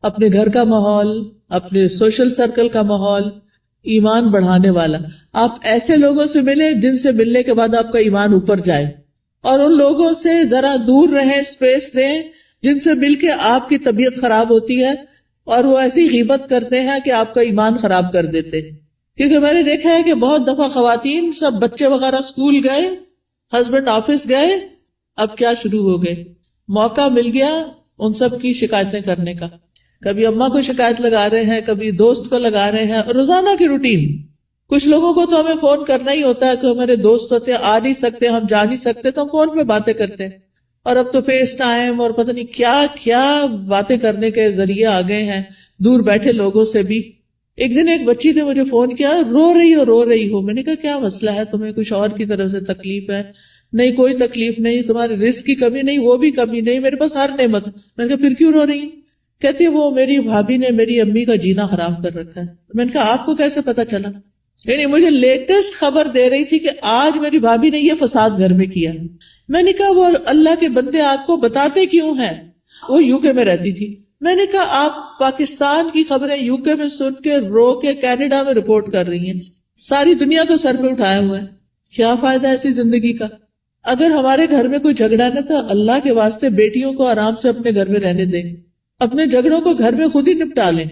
اپنے گھر کا ماحول، اپنے سوشل سرکل کا ماحول ایمان بڑھانے والا. آپ ایسے لوگوں سے ملیں جن سے ملنے کے بعد آپ کا ایمان اوپر جائے، اور ان لوگوں سے ذرا دور رہیں، اسپیس دیں جن سے مل کے آپ کی طبیعت خراب ہوتی ہے اور وہ ایسی غیبت کرتے ہیں کہ آپ کا ایمان خراب کر دیتے ہیں. کیونکہ میں نے دیکھا ہے کہ بہت دفعہ خواتین سب بچے وغیرہ اسکول گئے، ہسبینڈ آفس گئے، اب کیا شروع ہو گئے، موقع مل گیا ان سب کی شکایتیں کرنے کا. کبھی اماں کو شکایت لگا رہے ہیں، کبھی دوست کو لگا رہے ہیں، روزانہ کی روٹین. کچھ لوگوں کو تو ہمیں فون کرنا ہی ہوتا ہے کہ ہمارے دوست ہوتے ہیں، آ نہیں سکتے، ہم جا نہیں سکتے، تو ہم فون پہ باتیں کرتے ہیں. اور اب تو فیس ٹائم اور پتہ نہیں کیا کیا باتیں کرنے کے ذریعے آ گئے ہیں دور بیٹھے لوگوں سے بھی. ایک دن ایک بچی نے مجھے فون کیا، رو رہی ہو. میں نے کہا کیا مسئلہ ہے، تمہیں کچھ اور کی طرف سے تکلیف ہے؟ نہیں کوئی تکلیف نہیں، تمہارے رزق کی کمی نہیں، وہ بھی کمی نہیں، میرے پاس ہر نعمت. میں نے کہا پھر کیوں رو رہی؟ کہتی وہ میری بھابھی نے میری امی کا جینا حرام کر رکھا ہے. میں نے کہا آپ کو کیسے پتا چلا؟ یعنی مجھے لیٹسٹ خبر دے رہی تھی کہ آج میری بھابھی نے یہ فساد گھر میں کیا. میں نے کہا وہ اللہ کے بندے آپ کو بتاتے کیوں ہیں؟ وہ یو کے میں رہتی تھی. میں نے کہا آپ پاکستان کی خبریں یو کے میں سن کے رو کے کینیڈا میں رپورٹ کر رہی ہیں، ساری دنیا کو سر پہ اٹھائے ہوئے ہیں. کیا فائدہ ایسی زندگی کا؟ اگر ہمارے گھر میں کوئی جھگڑا نہ تو اللہ کے واسطے بیٹیوں کو آرام سے اپنے گھر میں رہنے دیں، اپنے جھگڑوں کو گھر میں خود ہی نپٹا لیں.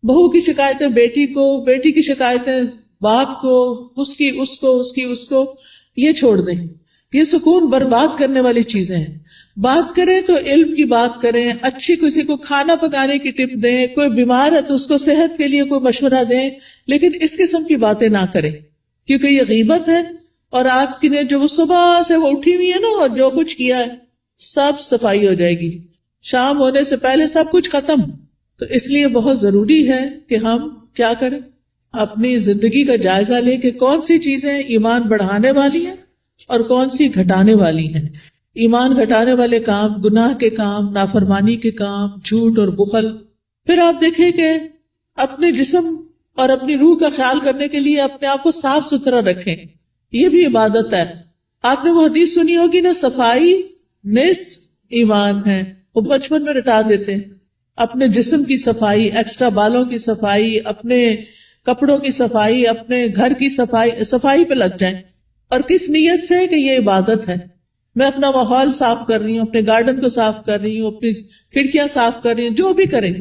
بہو کی شکایتیں بیٹی کو، بیٹی کی شکایتیں باپ کو، اس کو یہ چھوڑ دیں. یہ سکون برباد کرنے والی چیزیں ہیں. بات کریں تو علم کی بات کریں، اچھی کسی کو کھانا پکانے کی ٹپ دیں، کوئی بیمار ہے تو اس کو صحت کے لیے کوئی مشورہ دیں، لیکن اس قسم کی باتیں نہ کریں کیونکہ یہ غیبت ہے. اور آپ کی نے جو وہ صبح سے وہ اٹھی ہوئی ہے نا اور جو کچھ کیا ہے سب صفائی ہو جائے گی، شام ہونے سے پہلے سب کچھ ختم. تو اس لیے بہت ضروری ہے کہ ہم کیا کریں، اپنی زندگی کا جائزہ لیں کہ کون سی چیزیں ایمان بڑھانے والی ہیں اور کون سی گھٹانے والی ہیں. ایمان گھٹانے والے کام، گناہ کے کام، نافرمانی کے کام، جھوٹ اور بخل. پھر آپ دیکھیں کہ اپنے جسم اور اپنی روح کا خیال کرنے کے لیے اپنے آپ کو صاف ستھرا رکھیں، یہ بھی عبادت ہے. آپ نے وہ حدیث سنی ہوگی نا، صفائی نصف ایمان ہے. وہ بچپن میں رٹا دیتے ہیں. اپنے جسم کی صفائی، ایکسٹرا بالوں کی صفائی، اپنے کپڑوں کی صفائی، اپنے گھر کی صفائی پہ لگ جائیں. اور کس نیت سے کہ یہ عبادت ہے. میں اپنا ماحول صاف کر رہی ہوں، اپنے گارڈن کو صاف کر رہی ہوں، اپنی کھڑکیاں صاف کر رہی ہوں، جو بھی کریں.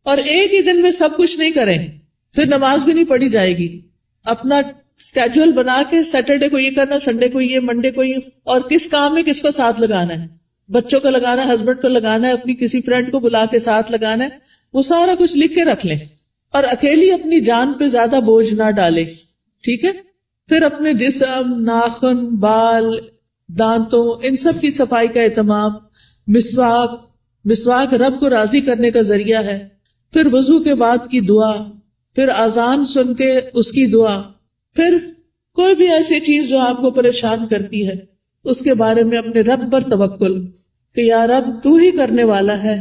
اور ایک ہی دن میں سب کچھ نہیں کریں، پھر نماز بھی نہیں پڑھی جائے گی. اپنا اسکیڈول بنا کے سیٹرڈے کو یہ کرنا، سنڈے کو یہ، منڈے کو یہ، اور کس کام میں کس کو ساتھ لگانا ہے. بچوں کو لگانا ہے، ہسبینڈ کو لگانا ہے، اپنی کسی فرینڈ کو بلا کے ساتھ لگانا ہے. وہ سارا کچھ لکھ کے رکھ لیں اور اکیلی اپنی جان پہ زیادہ بوجھ نہ ڈالے. ٹھیک ہے. پھر اپنے جسم، ناخن، بال، دانتوں، ان سب کی صفائی کا اہتمام. مسواک رب کو راضی کرنے کا ذریعہ ہے. پھر وضو کے بعد کی دعا، پھر اذان سن کے اس کی دعا. پھر کوئی بھی ایسی چیز جو آپ کو پریشان کرتی ہے اس کے بارے میں اپنے رب پر توکل کہ یا رب تو ہی کرنے والا ہے،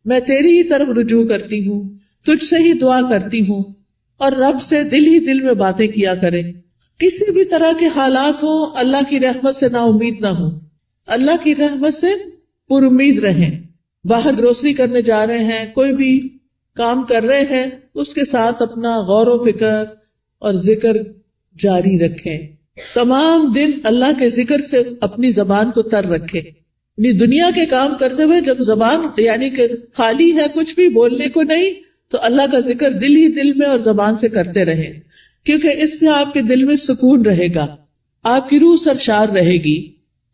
میں تیری ہی طرف رجوع کرتی ہوں، تجھ سے ہی دعا کرتی ہوں. اور رب سے دل ہی دل میں باتیں کیا کریں. کسی بھی طرح کے حالات ہوں، اللہ کی رحمت سے نا امید نہ ہوں، اللہ کی رحمت سے پر امید رہیں. باہر گروسری کرنے جا رہے ہیں، کوئی بھی کام کر رہے ہیں، اس کے ساتھ اپنا غور و فکر اور ذکر جاری رکھیں. تمام دن اللہ کے ذکر سے اپنی زبان کو تر رکھیں. یعنی دنیا کے کام کرتے ہوئے جب زبان یعنی کہ خالی ہے، کچھ بھی بولنے کو نہیں، تو اللہ کا ذکر دل ہی دل میں اور زبان سے کرتے رہیں، کیونکہ اس سے آپ کے دل میں سکون رہے گا، آپ کی روح سرشار رہے گی.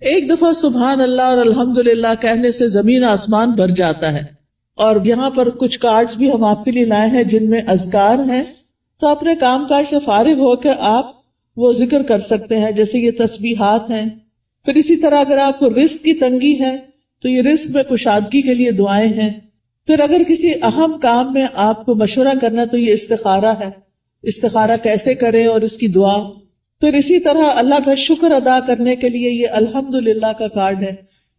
ایک دفعہ سبحان اللہ اور الحمدللہ کہنے سے زمین آسمان بھر جاتا ہے. اور یہاں پر کچھ کارڈز بھی ہم آپ کے لیے لائے ہیں جن میں اذکار ہیں، تو اپنے کام کاج سے فارغ ہو کے آپ وہ ذکر کر سکتے ہیں، جیسے یہ تسبیحات ہیں. پھر اسی طرح اگر آپ کو رزق کی تنگی ہے تو یہ رزق میں کشادگی کے لیے دعائیں ہیں. پھر اگر کسی اہم کام میں آپ کو مشورہ کرنا تو یہ استخارہ ہے، استخارہ کیسے کریں اور اس کی دعا. پھر اسی طرح اللہ کا شکر ادا کرنے کے لیے یہ الحمدللہ کا کارڈ ہے.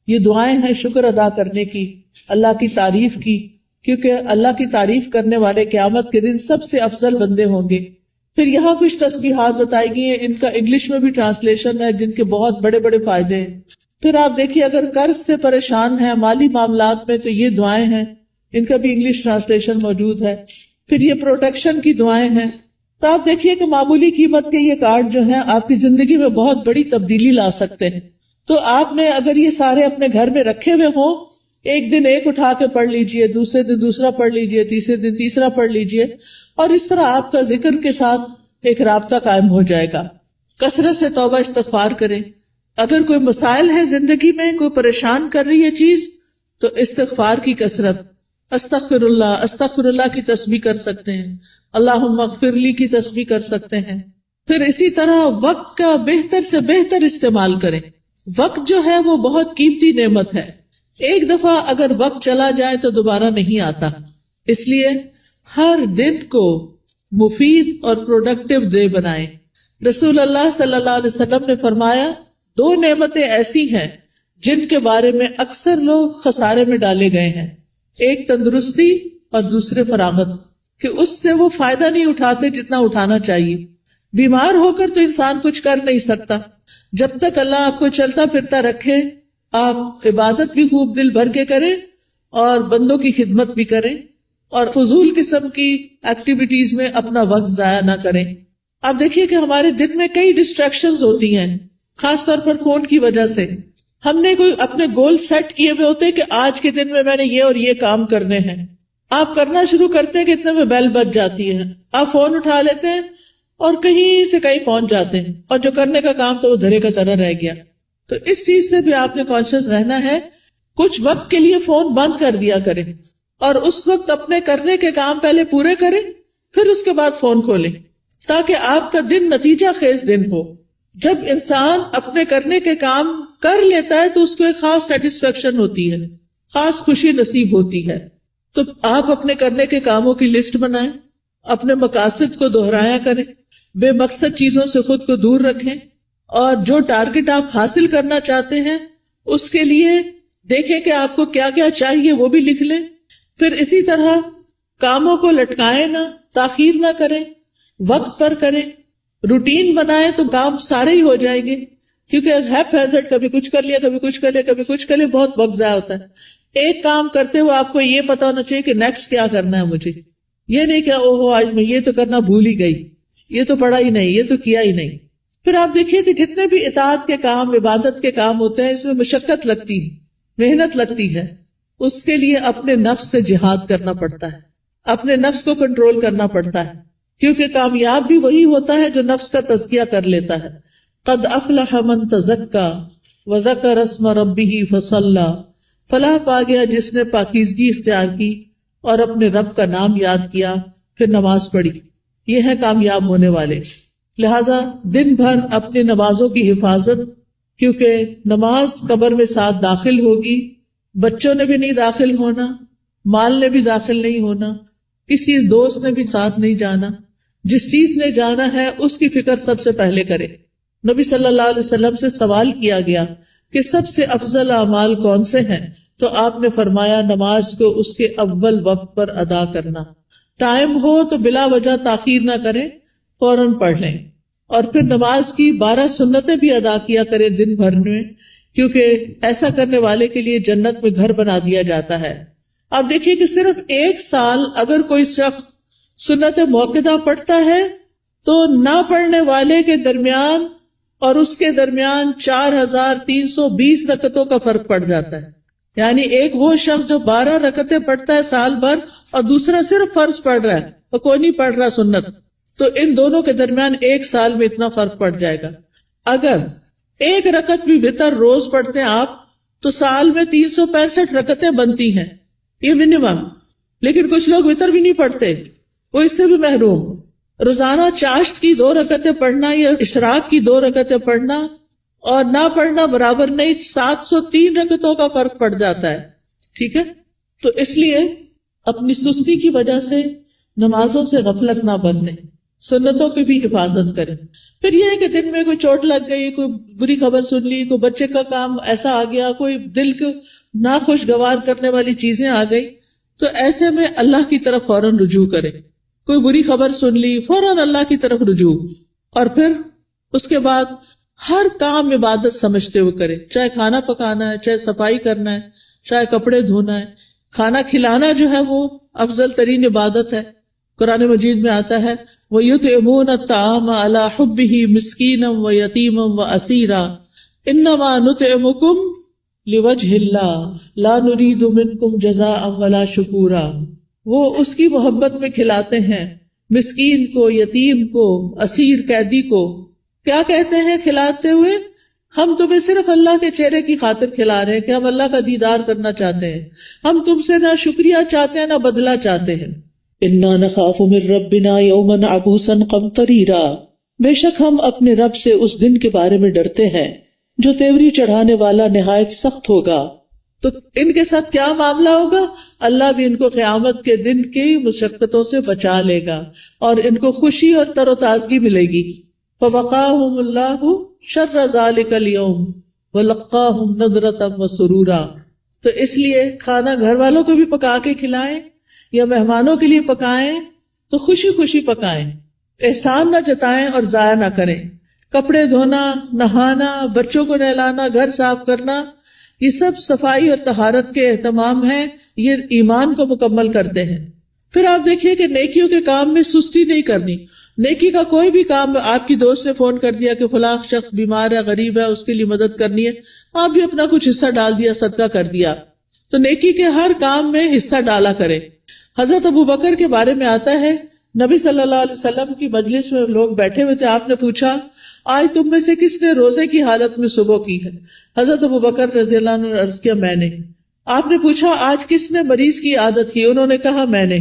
یہ دعائیں ہیں شکر ادا کرنے کی، اللہ کی تعریف کی، کیونکہ اللہ کی تعریف کرنے والے قیامت کے دن سب سے افضل بندے ہوں گے. پھر یہاں کچھ تسبیحات بتائی گئی ہیں، ان کا انگلش میں بھی ٹرانسلیشن ہے جن کے بہت بڑے بڑے فائدے ہیں. پھر آپ دیکھیے اگر قرض سے پریشان ہیں، مالی معاملات میں، تو یہ دعائیں ہیں، ان کا بھی انگلش ٹرانسلیشن موجود ہے. پھر یہ پروٹیکشن کی دعائیں ہیں. تو آپ دیکھیے کہ معمولی قیمت کے یہ کارڈ جو ہیں آپ کی زندگی میں بہت بڑی تبدیلی لا سکتے ہیں. تو آپ نے اگر یہ سارے اپنے گھر میں رکھے ہوئے ہوں ایک دن ایک اٹھا کے پڑھ لیجئے، دوسرے دن دوسرا پڑھ لیجئے، تیسرے دن تیسرا پڑھ لیجئے، اور اس طرح آپ کا ذکر کے ساتھ ایک رابطہ قائم ہو جائے گا. کثرت سے توبہ استغفار کریں. اگر کوئی مسائل ہے زندگی میں، کوئی پریشان کر رہی ہے چیز، تو استغفار کی کثرت، استغفر اللہ کی تسبیح کر سکتے ہیں، اللہم اغفر لی کی تسبیح کر سکتے ہیں. پھر اسی طرح وقت کا بہتر سے بہتر استعمال کریں. وقت جو ہے وہ بہت قیمتی نعمت ہے. ایک دفعہ اگر وقت چلا جائے تو دوبارہ نہیں آتا. اس لیے ہر دن کو مفید اور پروڈکٹیو ڈے بنائیں. رسول اللہ صلی اللہ علیہ وسلم نے فرمایا 2 نعمتیں ایسی ہیں جن کے بارے میں اکثر لوگ خسارے میں ڈالے گئے ہیں. ایک تندرستی اور دوسرے فراغت، کہ اس سے وہ فائدہ نہیں اٹھاتے جتنا اٹھانا چاہیے. بیمار ہو کر تو انسان کچھ کر نہیں سکتا. جب تک اللہ آپ کو چلتا پھرتا رکھے، آپ عبادت بھی خوب دل بھر کے کریں اور بندوں کی خدمت بھی کریں اور فضول قسم کی ایکٹیویٹیز میں اپنا وقت ضائع نہ کریں. آپ دیکھیے کہ ہمارے دن میں کئی ڈسٹریکشنز ہوتی ہیں، خاص طور پر فون کی وجہ سے. ہم نے کوئی اپنے گول سیٹ کیے ہوئے ہوتے ہیں کہ آج کے دن میں نے یہ اور یہ کام کرنے ہیں. آپ کرنا شروع کرتے ہیں کہ اتنے میں بیل بج جاتی ہے، آپ فون اٹھا لیتے ہیں اور کہیں سے کہیں پہنچ جاتے ہیں، اور جو کرنے کا کام تو وہ دھرے کا طرح رہ گیا. تو اس چیز سے بھی آپ نے کانشیس رہنا ہے. کچھ وقت کے لیے فون بند کر دیا کریں اور اس وقت اپنے کرنے کے کام پہلے پورے کریں، پھر اس کے بعد فون کھولیں، تاکہ آپ کا دن نتیجہ خیز دن ہو. جب انسان اپنے کرنے کے کام کر لیتا ہے تو اس کو ایک خاص سیٹسفیکشن ہوتی ہے، خاص خوشی نصیب ہوتی ہے. تو آپ اپنے کرنے کے کاموں کی لسٹ بنائیں، اپنے مقاصد کو دہرایا کریں، بے مقصد چیزوں سے خود کو دور رکھیں، اور جو ٹارگٹ آپ حاصل کرنا چاہتے ہیں اس کے لیے دیکھیں کہ آپ کو کیا کیا چاہیے، وہ بھی لکھ لیں. پھر اسی طرح کاموں کو لٹکائیں نہ، تاخیر نہ کریں، وقت پر کریں. روٹین بنائیں تو کام سارے ہی ہو جائیں گے، کیونکہ ہیپ ہیزرڈ کبھی کچھ کر لیا، کبھی کچھ کر لیا، کبھی کچھ کر لیا، بہت وقت ضائع ہوتا ہے. ایک کام کرتے ہوئے آپ کو یہ پتا ہونا چاہیے کہ نیکسٹ کیا کرنا ہے مجھے. یہ نہیں کہ اوہو آج میں یہ تو کرنا بھول ہی گئی، یہ تو پڑھا ہی نہیں، یہ تو کیا ہی نہیں. پھر آپ دیکھیے کہ جتنے بھی اطاعت کے کام، عبادت کے کام ہوتے ہیں، اس میں مشقت لگتی ہے، محنت لگتی ہے. اس کے لیے اپنے نفس سے جہاد کرنا پڑتا ہے، اپنے نفس کو کنٹرول کرنا پڑتا ہے، کیونکہ کامیاب بھی وہی ہوتا ہے جو نفس کا تزکیہ کر لیتا ہے. قد افلح من تزکا وذکر اسم ربہ فصلی، فلاح پا گیا جس نے پاکیزگی اختیار کی اور اپنے رب کا نام یاد کیا پھر نماز پڑھی. یہ ہے کامیاب ہونے والے. لہذا دن بھر اپنی نمازوں کی حفاظت، کیونکہ نماز قبر میں ساتھ داخل ہوگی، بچوں نے بھی نہیں داخل ہونا، مال نے بھی داخل نہیں ہونا، کسی دوست نے بھی ساتھ نہیں جانا. جس چیز نے جانا ہے اس کی فکر سب سے پہلے کرے. نبی صلی اللہ علیہ وسلم سے سوال کیا گیا کہ سب سے افضل اعمال کون سے ہیں، تو آپ نے فرمایا نماز کو اس کے اول وقت پر ادا کرنا. ٹائم ہو تو بلا وجہ تاخیر نہ کریں، فوراً پڑھ لیں. اور پھر نماز کی 12 سنتیں بھی ادا کیا کریں دن بھر میں، کیونکہ ایسا کرنے والے کے لیے جنت میں گھر بنا دیا جاتا ہے. آپ دیکھیے کہ صرف 1 سال اگر کوئی شخص سنت موقدہ پڑھتا ہے تو نہ پڑھنے والے کے درمیان اور اس کے درمیان 4320 رکعتوں کا فرق پڑ جاتا ہے. یعنی ایک وہ شخص جو 12 رکعتیں پڑھتا ہے سال بھر، اور دوسرا صرف فرض پڑھ رہا ہے اور کوئی نہیں پڑھ رہا سنت، تو ان دونوں کے درمیان 1 سال میں اتنا فرق پڑ جائے گا. اگر 1 رکعت بھی وتر روز پڑھتے ہیں آپ تو سال میں 365 رکعتیں بنتی ہیں، یہ منیمم. لیکن کچھ لوگ وتر بھی نہیں پڑھتے، وہ اس سے بھی محروم. روزانہ چاشت کی 2 رکعتیں پڑھنا یا اشراق کی 2 رکعتیں پڑھنا اور نہ پڑھنا برابر نہیں، 703 رکعتوں کا فرق پڑ جاتا ہے. ٹھیک ہے، تو اس لیے اپنی سستی کی وجہ سے نمازوں سے غفلت نہ برتیں، سنتوں کی بھی حفاظت کریں. پھر یہ ہے کہ دن میں کوئی چوٹ لگ گئی، کوئی بری خبر سن لی، کوئی بچے کا کام ایسا آ گیا، کوئی دل کو ناخوشگوار کرنے والی چیزیں آ گئی، تو ایسے میں اللہ کی طرف فوراً رجوع کریں. کوئی بری خبر سن لی، فوراً اللہ کی طرف رجوع. اور پھر اس کے بعد ہر کام عبادت سمجھتے ہوئے کرے، چاہے کھانا پکانا ہے، چاہے صفائی کرنا ہے، چاہے کپڑے دھونا ہے. کھانا کھلانا جو ہے وہ افضل ترین عبادت ہے. قرآن مجید میں آتا ہے وَيُطْعِمُونَ الطَّعَامَ عَلَى حُبِّهِ مِسْكِينًا وَيَتِيمًا وَأَسِيرًا إِنَّمَا نُطْعِمُكُمْ لوجہ اللہ لا نرید منکم جزاء ولا شکورا، وہ اس کی محبت میں کھلاتے ہیں مسکین کو، یتیم کو، اسیر قیدی کو. کیا کہتے ہیں کھلاتے ہوئے؟ ہم تمہیں صرف اللہ کے چہرے کی خاطر کھلا رہے ہیں کہ ہم اللہ کا دیدار کرنا چاہتے ہیں، ہم تم سے نہ شکریہ چاہتے ہیں نہ بدلہ چاہتے ہیں. انا نخاف من ربنا یوما عبوسا قمطریرا، بے شک ہم اپنے رب سے اس دن کے بارے میں ڈرتے ہیں جو تیوری چڑھانے والا نہایت سخت ہوگا. تو ان کے ساتھ کیا معاملہ ہوگا؟ اللہ بھی ان کو قیامت کے دن کی مشقتوں سے بچا لے گا اور ان کو خوشی اور تر و تازگی ملے گی. فوقاہم اللہ شر ذالک اليوم ولقاہم نضرۃ وسرورا. تو اس لیے کھانا گھر والوں کو بھی پکا کے کھلائیں یا مہمانوں کے لیے پکائیں تو خوشی خوشی پکائیں، احسان نہ جتائیں اور ضائع نہ کریں. کپڑے دھونا، نہانا، بچوں کو نہلانا، گھر صاف کرنا، یہ سب صفائی اور طہارت کے اہتمام ہیں، یہ ایمان کو مکمل کرتے ہیں. پھر آپ دیکھیے کہ نیکیوں کے کام میں سستی نہیں کرنی. نیکی کا کوئی بھی کام، آپ کی دوست نے فون کر دیا کہ فلاں شخص بیمار ہے، غریب ہے، اس کے لیے مدد کرنی ہے، آپ بھی اپنا کچھ حصہ ڈال دیا، صدقہ کر دیا. تو نیکی کے ہر کام میں حصہ ڈالا کرے. حضرت ابوبکر کے بارے میں آتا ہے، نبی صلی اللہ علیہ وسلم کی مجلس میں لوگ بیٹھے ہوئے تھے، آپ نے پوچھا آج تم میں سے کس نے روزے کی حالت میں صبح کی ہے؟ حضرت ابوبکر رضی اللہ عنہ نے عرض کیا میں نے. آپ نے پوچھا آج کس نے مریض کی عادت کی؟ انہوں نے کہا میں نے.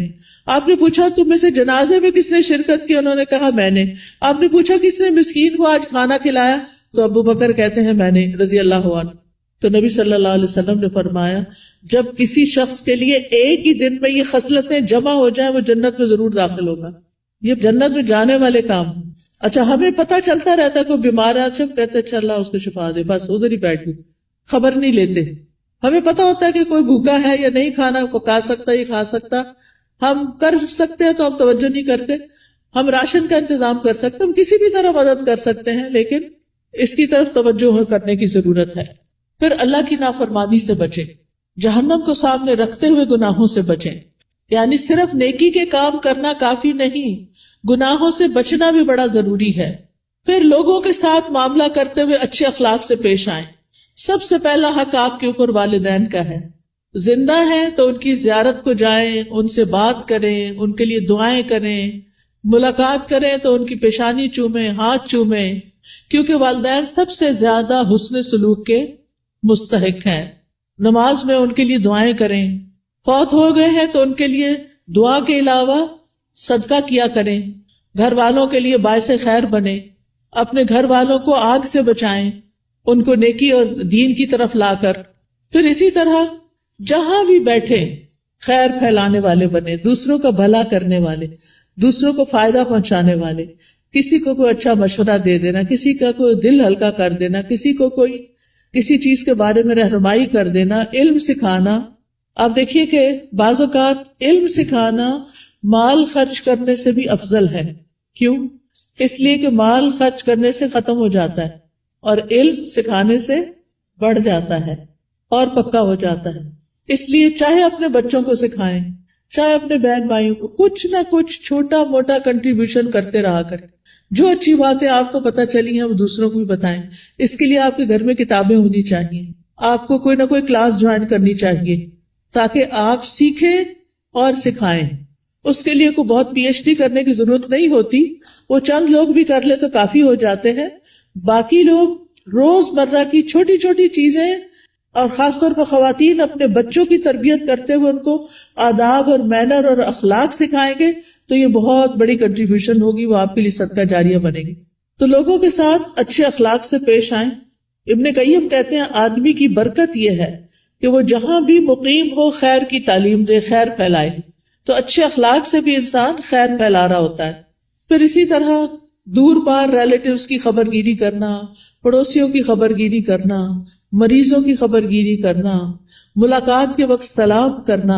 آپ نے پوچھا تم میں سے جنازے میں کس نے شرکت کی؟ انہوں نے کہا میں نے. آپ نے پوچھا کس نے مسکین کو آج کھانا کھلایا؟ تو ابوبکر کہتے ہیں میں نے رضی اللہ عنہ. تو نبی صلی اللہ علیہ وسلم نے فرمایا جب کسی شخص کے لیے ایک ہی دن میں یہ خصلتیں جمع ہو جائیں وہ جنت میں ضرور داخل ہوگا. یہ جنت میں جانے والے کام. اچھا ہمیں پتہ چلتا رہتا ہے کوئی بیمار ہے، جب کہتے اچھا اللہ اس کو شفا دے، بس ادھر ہی بیٹھ گئے، خبر نہیں لیتے. ہمیں پتہ ہوتا ہے کہ کوئی بھوکا ہے یا نہیں کھانا پکا سکتا، یہ کھا سکتا، ہم کر سکتے ہیں تو ہم توجہ نہیں کرتے. ہم راشن کا انتظام کر سکتے، ہم کسی بھی طرح مدد کر سکتے ہیں، لیکن اس کی طرف توجہ کرنے کی ضرورت ہے. پھر اللہ کی نافرمانی سے بچیں، جہنم کو سامنے رکھتے ہوئے گناہوں سے بچیں. یعنی صرف نیکی کے کام کرنا کافی نہیں، گناہوں سے بچنا بھی بڑا ضروری ہے. پھر لوگوں کے ساتھ معاملہ کرتے ہوئے اچھے اخلاق سے پیش آئیں. سب سے پہلا حق آپ کے اوپر والدین کا ہے. زندہ ہیں تو ان کی زیارت کو جائیں، ان سے بات کریں، ان کے لیے دعائیں کریں، ملاقات کریں تو ان کی پیشانی چومیں، ہاتھ چومیں، کیونکہ والدین سب سے زیادہ حسن سلوک کے مستحق ہیں. نماز میں ان کے لیے دعائیں کریں. فوت ہو گئے ہیں تو ان کے لیے دعا کے علاوہ صدقہ کیا کریں. گھر والوں کے لیے باعث خیر بنیں. اپنے گھر والوں کو آگ سے بچائیں، ان کو نیکی اور دین کی طرف لا کر. پھر اسی طرح جہاں بھی بیٹھے خیر پھیلانے والے بنے، دوسروں کا بھلا کرنے والے، دوسروں کو فائدہ پہنچانے والے. کسی کو کوئی اچھا مشورہ دے دینا، کسی کا کوئی دل ہلکا کر دینا، کسی کو کوئی کسی چیز کے بارے میں رہنمائی کر دینا، علم سکھانا. آپ دیکھیے کہ بعض اوقات علم سکھانا مال خرچ کرنے سے بھی افضل ہے. کیوں؟ اس لیے کہ مال خرچ کرنے سے ختم ہو جاتا ہے اور علم سکھانے سے بڑھ جاتا ہے اور پکا ہو جاتا ہے. اس لیے چاہے اپنے بچوں کو سکھائیں، چاہے اپنے بہن بھائیوں کو، کچھ نہ کچھ چھوٹا موٹا کنٹریبیوشن کرتے رہا کریں. جو اچھی باتیں آپ کو پتہ چلی ہیں وہ دوسروں کو بھی بتائیں. اس کے لیے آپ کے گھر میں کتابیں ہونی چاہیے، آپ کو کوئی نہ کوئی کلاس جوائن کرنی چاہیے تاکہ آپ سیکھیں اور سکھائیں. اس کے لیے کوئی بہت پی ایچ ڈی کرنے کی ضرورت نہیں ہوتی، وہ چند لوگ بھی کر لے تو کافی ہو جاتے ہیں. باقی لوگ روز مرہ کی چھوٹی چھوٹی چیزیں اور خاص طور پر خواتین اپنے بچوں کی تربیت کرتے ہوئے ان کو آداب اور مینر اور اخلاق سکھائیں گے تو یہ بہت بڑی کنٹریبیوشن ہوگی، وہ آپ کے لیے صدقہ جاریہ بنے گی. تو لوگوں کے ساتھ اچھے اخلاق سے پیش آئیں. ابن قیم کہتے ہیں آدمی کی برکت یہ ہے کہ وہ جہاں بھی مقیم ہو خیر کی تعلیم دے، خیر پھیلائے. تو اچھے اخلاق سے بھی انسان خیر پھیلا رہا ہوتا ہے. پھر اسی طرح دور پار ریلیٹیوز کی خبر گیری کرنا، پڑوسیوں کی خبر گیری کرنا، مریضوں کی خبر گیری کرنا، ملاقات کے وقت سلام کرنا،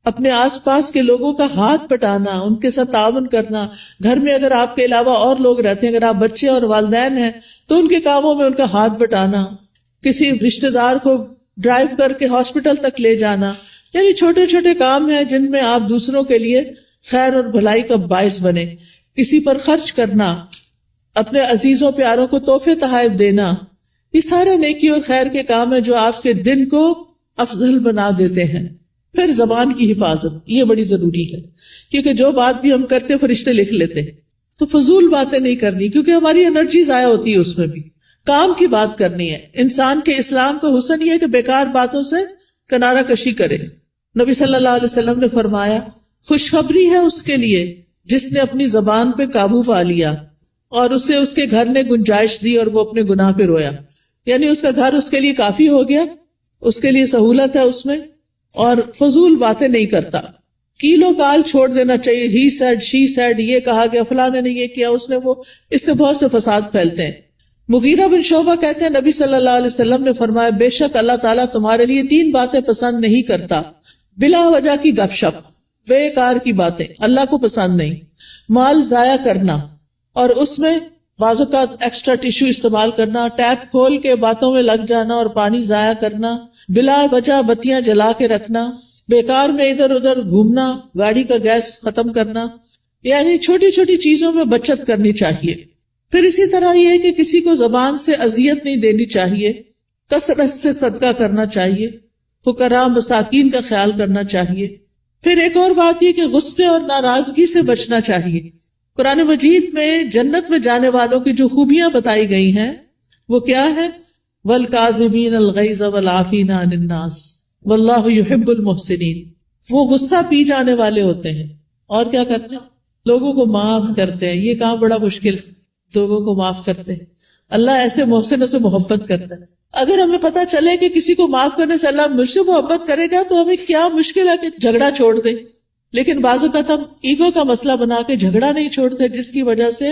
اپنے آس پاس کے لوگوں کا ہاتھ بٹانا، ان کے ساتھ تعاون کرنا. گھر میں اگر آپ کے علاوہ اور لوگ رہتے ہیں، اگر آپ بچے اور والدین ہیں تو ان کے کاموں میں ان کا ہاتھ بٹانا، کسی رشتہ دار کو ڈرائیو کر کے ہاسپٹل تک لے جانا. یعنی چھوٹے چھوٹے کام ہیں جن میں آپ دوسروں کے لیے خیر اور بھلائی کا باعث بنے. کسی پر خرچ کرنا، اپنے عزیزوں پیاروں کو تحفے تحائف دینا، یہ سارے نیکی اور خیر کے کام ہیں جو آپ کے دن کو افضل بنا دیتے ہیں. پھر زبان کی حفاظت، یہ بڑی ضروری ہے، کیونکہ جو بات بھی ہم کرتے فرشتے لکھ لیتے ہیں. تو فضول باتیں نہیں کرنی، کیونکہ ہماری انرجی ضائع ہوتی ہے اس میں بھی. کام کی بات کرنی ہے. انسان کے اسلام کا حسن یہ ہے کہ بیکار باتوں سے کنارہ کشی کرے. نبی صلی اللہ علیہ وسلم نے فرمایا خوشخبری ہے اس کے لیے جس نے اپنی زبان پہ قابو پا لیا اور اسے اس کے گھر نے گنجائش دی اور وہ اپنے گناہ پہ رویا. یعنی اس کا گھر اس کے لیے کافی ہو گیا، اس کے لیے سہولت ہے اس میں، اور فضول باتیں نہیں کرتا. کیلو کال چھوڑ دینا چاہیے. ہی سیڈ، شی سیڈ، یہ کہا گیا، فلاں نے یہ کیا، اس نے وہ، اس سے بہت سے فساد پھیلتے ہیں. مغیرہ بن شعبہ کہتے ہیں نبی صلی اللہ علیہ وسلم نے فرمایا بے شک اللہ تعالیٰ تمہارے لیے 3 باتیں پسند نہیں کرتا. بلا وجہ کی گپ شپ، بیکار کی باتیں اللہ کو پسند نہیں. مال ضائع کرنا، اور اس میں بعض اوقات ایکسٹرا ٹیشو استعمال کرنا، ٹیپ کھول کے باتوں میں لگ جانا اور پانی ضائع کرنا، بلا وجہ بتیاں جلا کے رکھنا، بیکار میں ادھر ادھر گھومنا، گاڑی کا گیس ختم کرنا. یعنی چھوٹی چھوٹی چیزوں میں بچت کرنی چاہیے. پھر اسی طرح یہ ہے کہ کسی کو زبان سے اذیت نہیں دینی چاہیے، کثرت سے صدقہ کرنا چاہیے، فقراء مساکین کا خیال کرنا چاہیے. پھر ایک اور بات یہ کہ غصے اور ناراضگی سے بچنا چاہیے. قرآن مجید میں جنت میں جانے والوں کی جو خوبیاں بتائی گئی ہیں وہ کیا ہے؟ وَالْكَاظِمِينَ الْغَيْظَ وَالْعَافِينَ عَنِ النَّاسِ وَاللَّهُ يُحِبُّ الْمُحْسِنِينَ. وہ غصہ پی جانے والے ہوتے ہیں اور کیا کرتے ہیں؟ لوگوں کو معاف کرتے ہیں. یہ کام بڑا مشکل ہے، لوگوں کو معاف کرتے ہیں. اللہ ایسے محسنوں سے محبت کرتا ہے. اگر ہمیں پتا چلے کہ کسی کو معاف کرنے سے اللہ مجھ سے محبت کرے گا تو ہمیں کیا مشکل ہے کہ جھگڑا چھوڑ دیں. لیکن بعض اوقات ہم ایگو کا مسئلہ بنا کے جھگڑا نہیں چھوڑتے، جس کی وجہ سے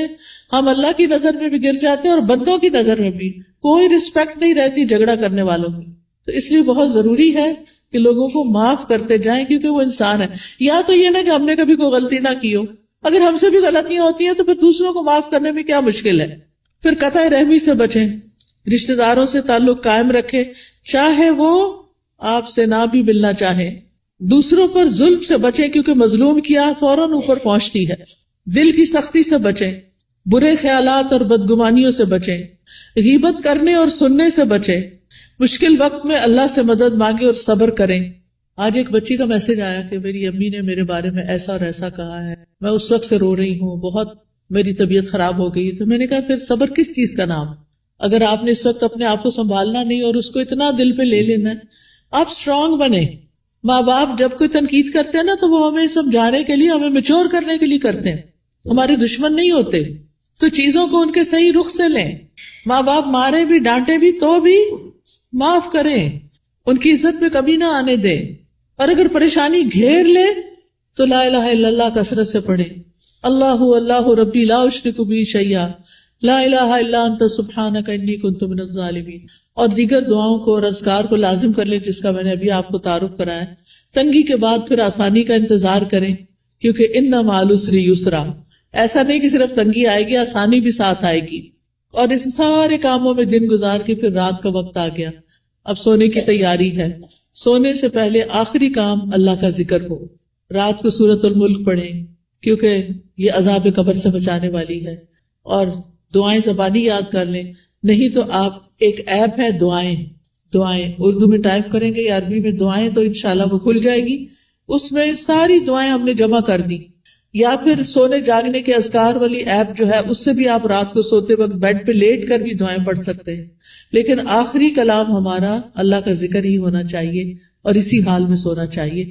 ہم اللہ کی نظر میں بھی گر جاتے ہیں اور بندوں کی نظر میں بھی کوئی رسپیکٹ نہیں رہتی جھگڑا کرنے والوں کی. تو اس لیے بہت ضروری ہے کہ لوگوں کو معاف کرتے جائیں، کیونکہ وہ انسان ہے. یا تو یہ نہ کہ ہم نے کبھی کوئی غلطی نہ کی ہو، اگر ہم سے بھی غلطیاں ہوتی ہیں تو پھر دوسروں کو معاف کرنے میں کیا مشکل ہے. پھر قطع رحمی سے بچیں، رشتہ داروں سے تعلق قائم رکھیں، چاہے وہ آپ سے نہ بھی ملنا چاہے. دوسروں پر ظلم سے بچیں، کیونکہ مظلوم کی آہ فوراً اوپر پہنچتی ہے. دل کی سختی سے بچیں، برے خیالات اور بدگمانیوں سے بچیں، غیبت کرنے اور سننے سے بچیں. مشکل وقت میں اللہ سے مدد مانگے اور صبر کریں. آج ایک بچی کا میسج آیا کہ میری امی نے میرے بارے میں ایسا اور ایسا کہا ہے، میں اس وقت سے رو رہی ہوں، بہت میری طبیعت خراب ہو گئی. تو میں نے کہا پھر صبر کس چیز کا نام؟ اگر آپ نے اس وقت اپنے آپ کو سنبھالنا نہیں اور اس کو اتنا دل پہ لے لینا ہے، آپ اسٹرانگ بنیں. ماں باپ جب کوئی تنقید کرتے ہیں نا تو وہ ہمیں سمجھانے کے لیے، ہمیں میچور کرنے کے لیے کرتے ہیں، ہمارے دشمن نہیں ہوتے. تو چیزوں کو ان کے صحیح رخ سے لیں. ماں باپ مارے بھی ڈانٹے بھی تو بھی معاف کریں، ان کی عزت میں کبھی نہ آنے دیں. اور اگر پریشانی گھیر لے تو لا الہ الا اللہ کثرت سے پڑھیں. اللہ اللہ ربی لا اشرک بہ شیئا لا الہ الا انت سبحانک انی کنت من الظالمین. اور دیگر دعاؤں کو اور اذکار کو لازم کر لیں، جس کا میں نے ابھی آپ کو تعارف کرایا. تنگی کے بعد پھر آسانی کا انتظار کریں، کیونکہ ان مع العسر یسرا. ایسا نہیں کہ صرف تنگی آئے گی، آسانی بھی ساتھ آئے گی. اور اس سارے کاموں میں دن گزار کے پھر رات کا وقت آ گیا، اب سونے کی تیاری ہے. سونے سے پہلے آخری کام اللہ کا ذکر ہو. رات کو سورۃ الملک پڑھیں، کیونکہ یہ عذاب قبر سے بچانے والی ہے. اور دعائیں زبانی یاد کر لیں، نہیں تو آپ ایک ایپ ہے دعائیں اردو میں ٹائپ کریں گے یا عربی میں دعائیں تو انشاءاللہ وہ کھل جائے گی. اس میں ساری دعائیں ہم نے جمع کر دی. یا پھر سونے جاگنے کے اذکار والی ایپ جو ہے، اس سے بھی آپ رات کو سوتے وقت بیڈ پہ لیٹ کر بھی دعائیں پڑھ سکتے ہیں. لیکن آخری کلام ہمارا اللہ کا ذکر ہی ہونا چاہیے اور اسی حال میں سونا چاہیے.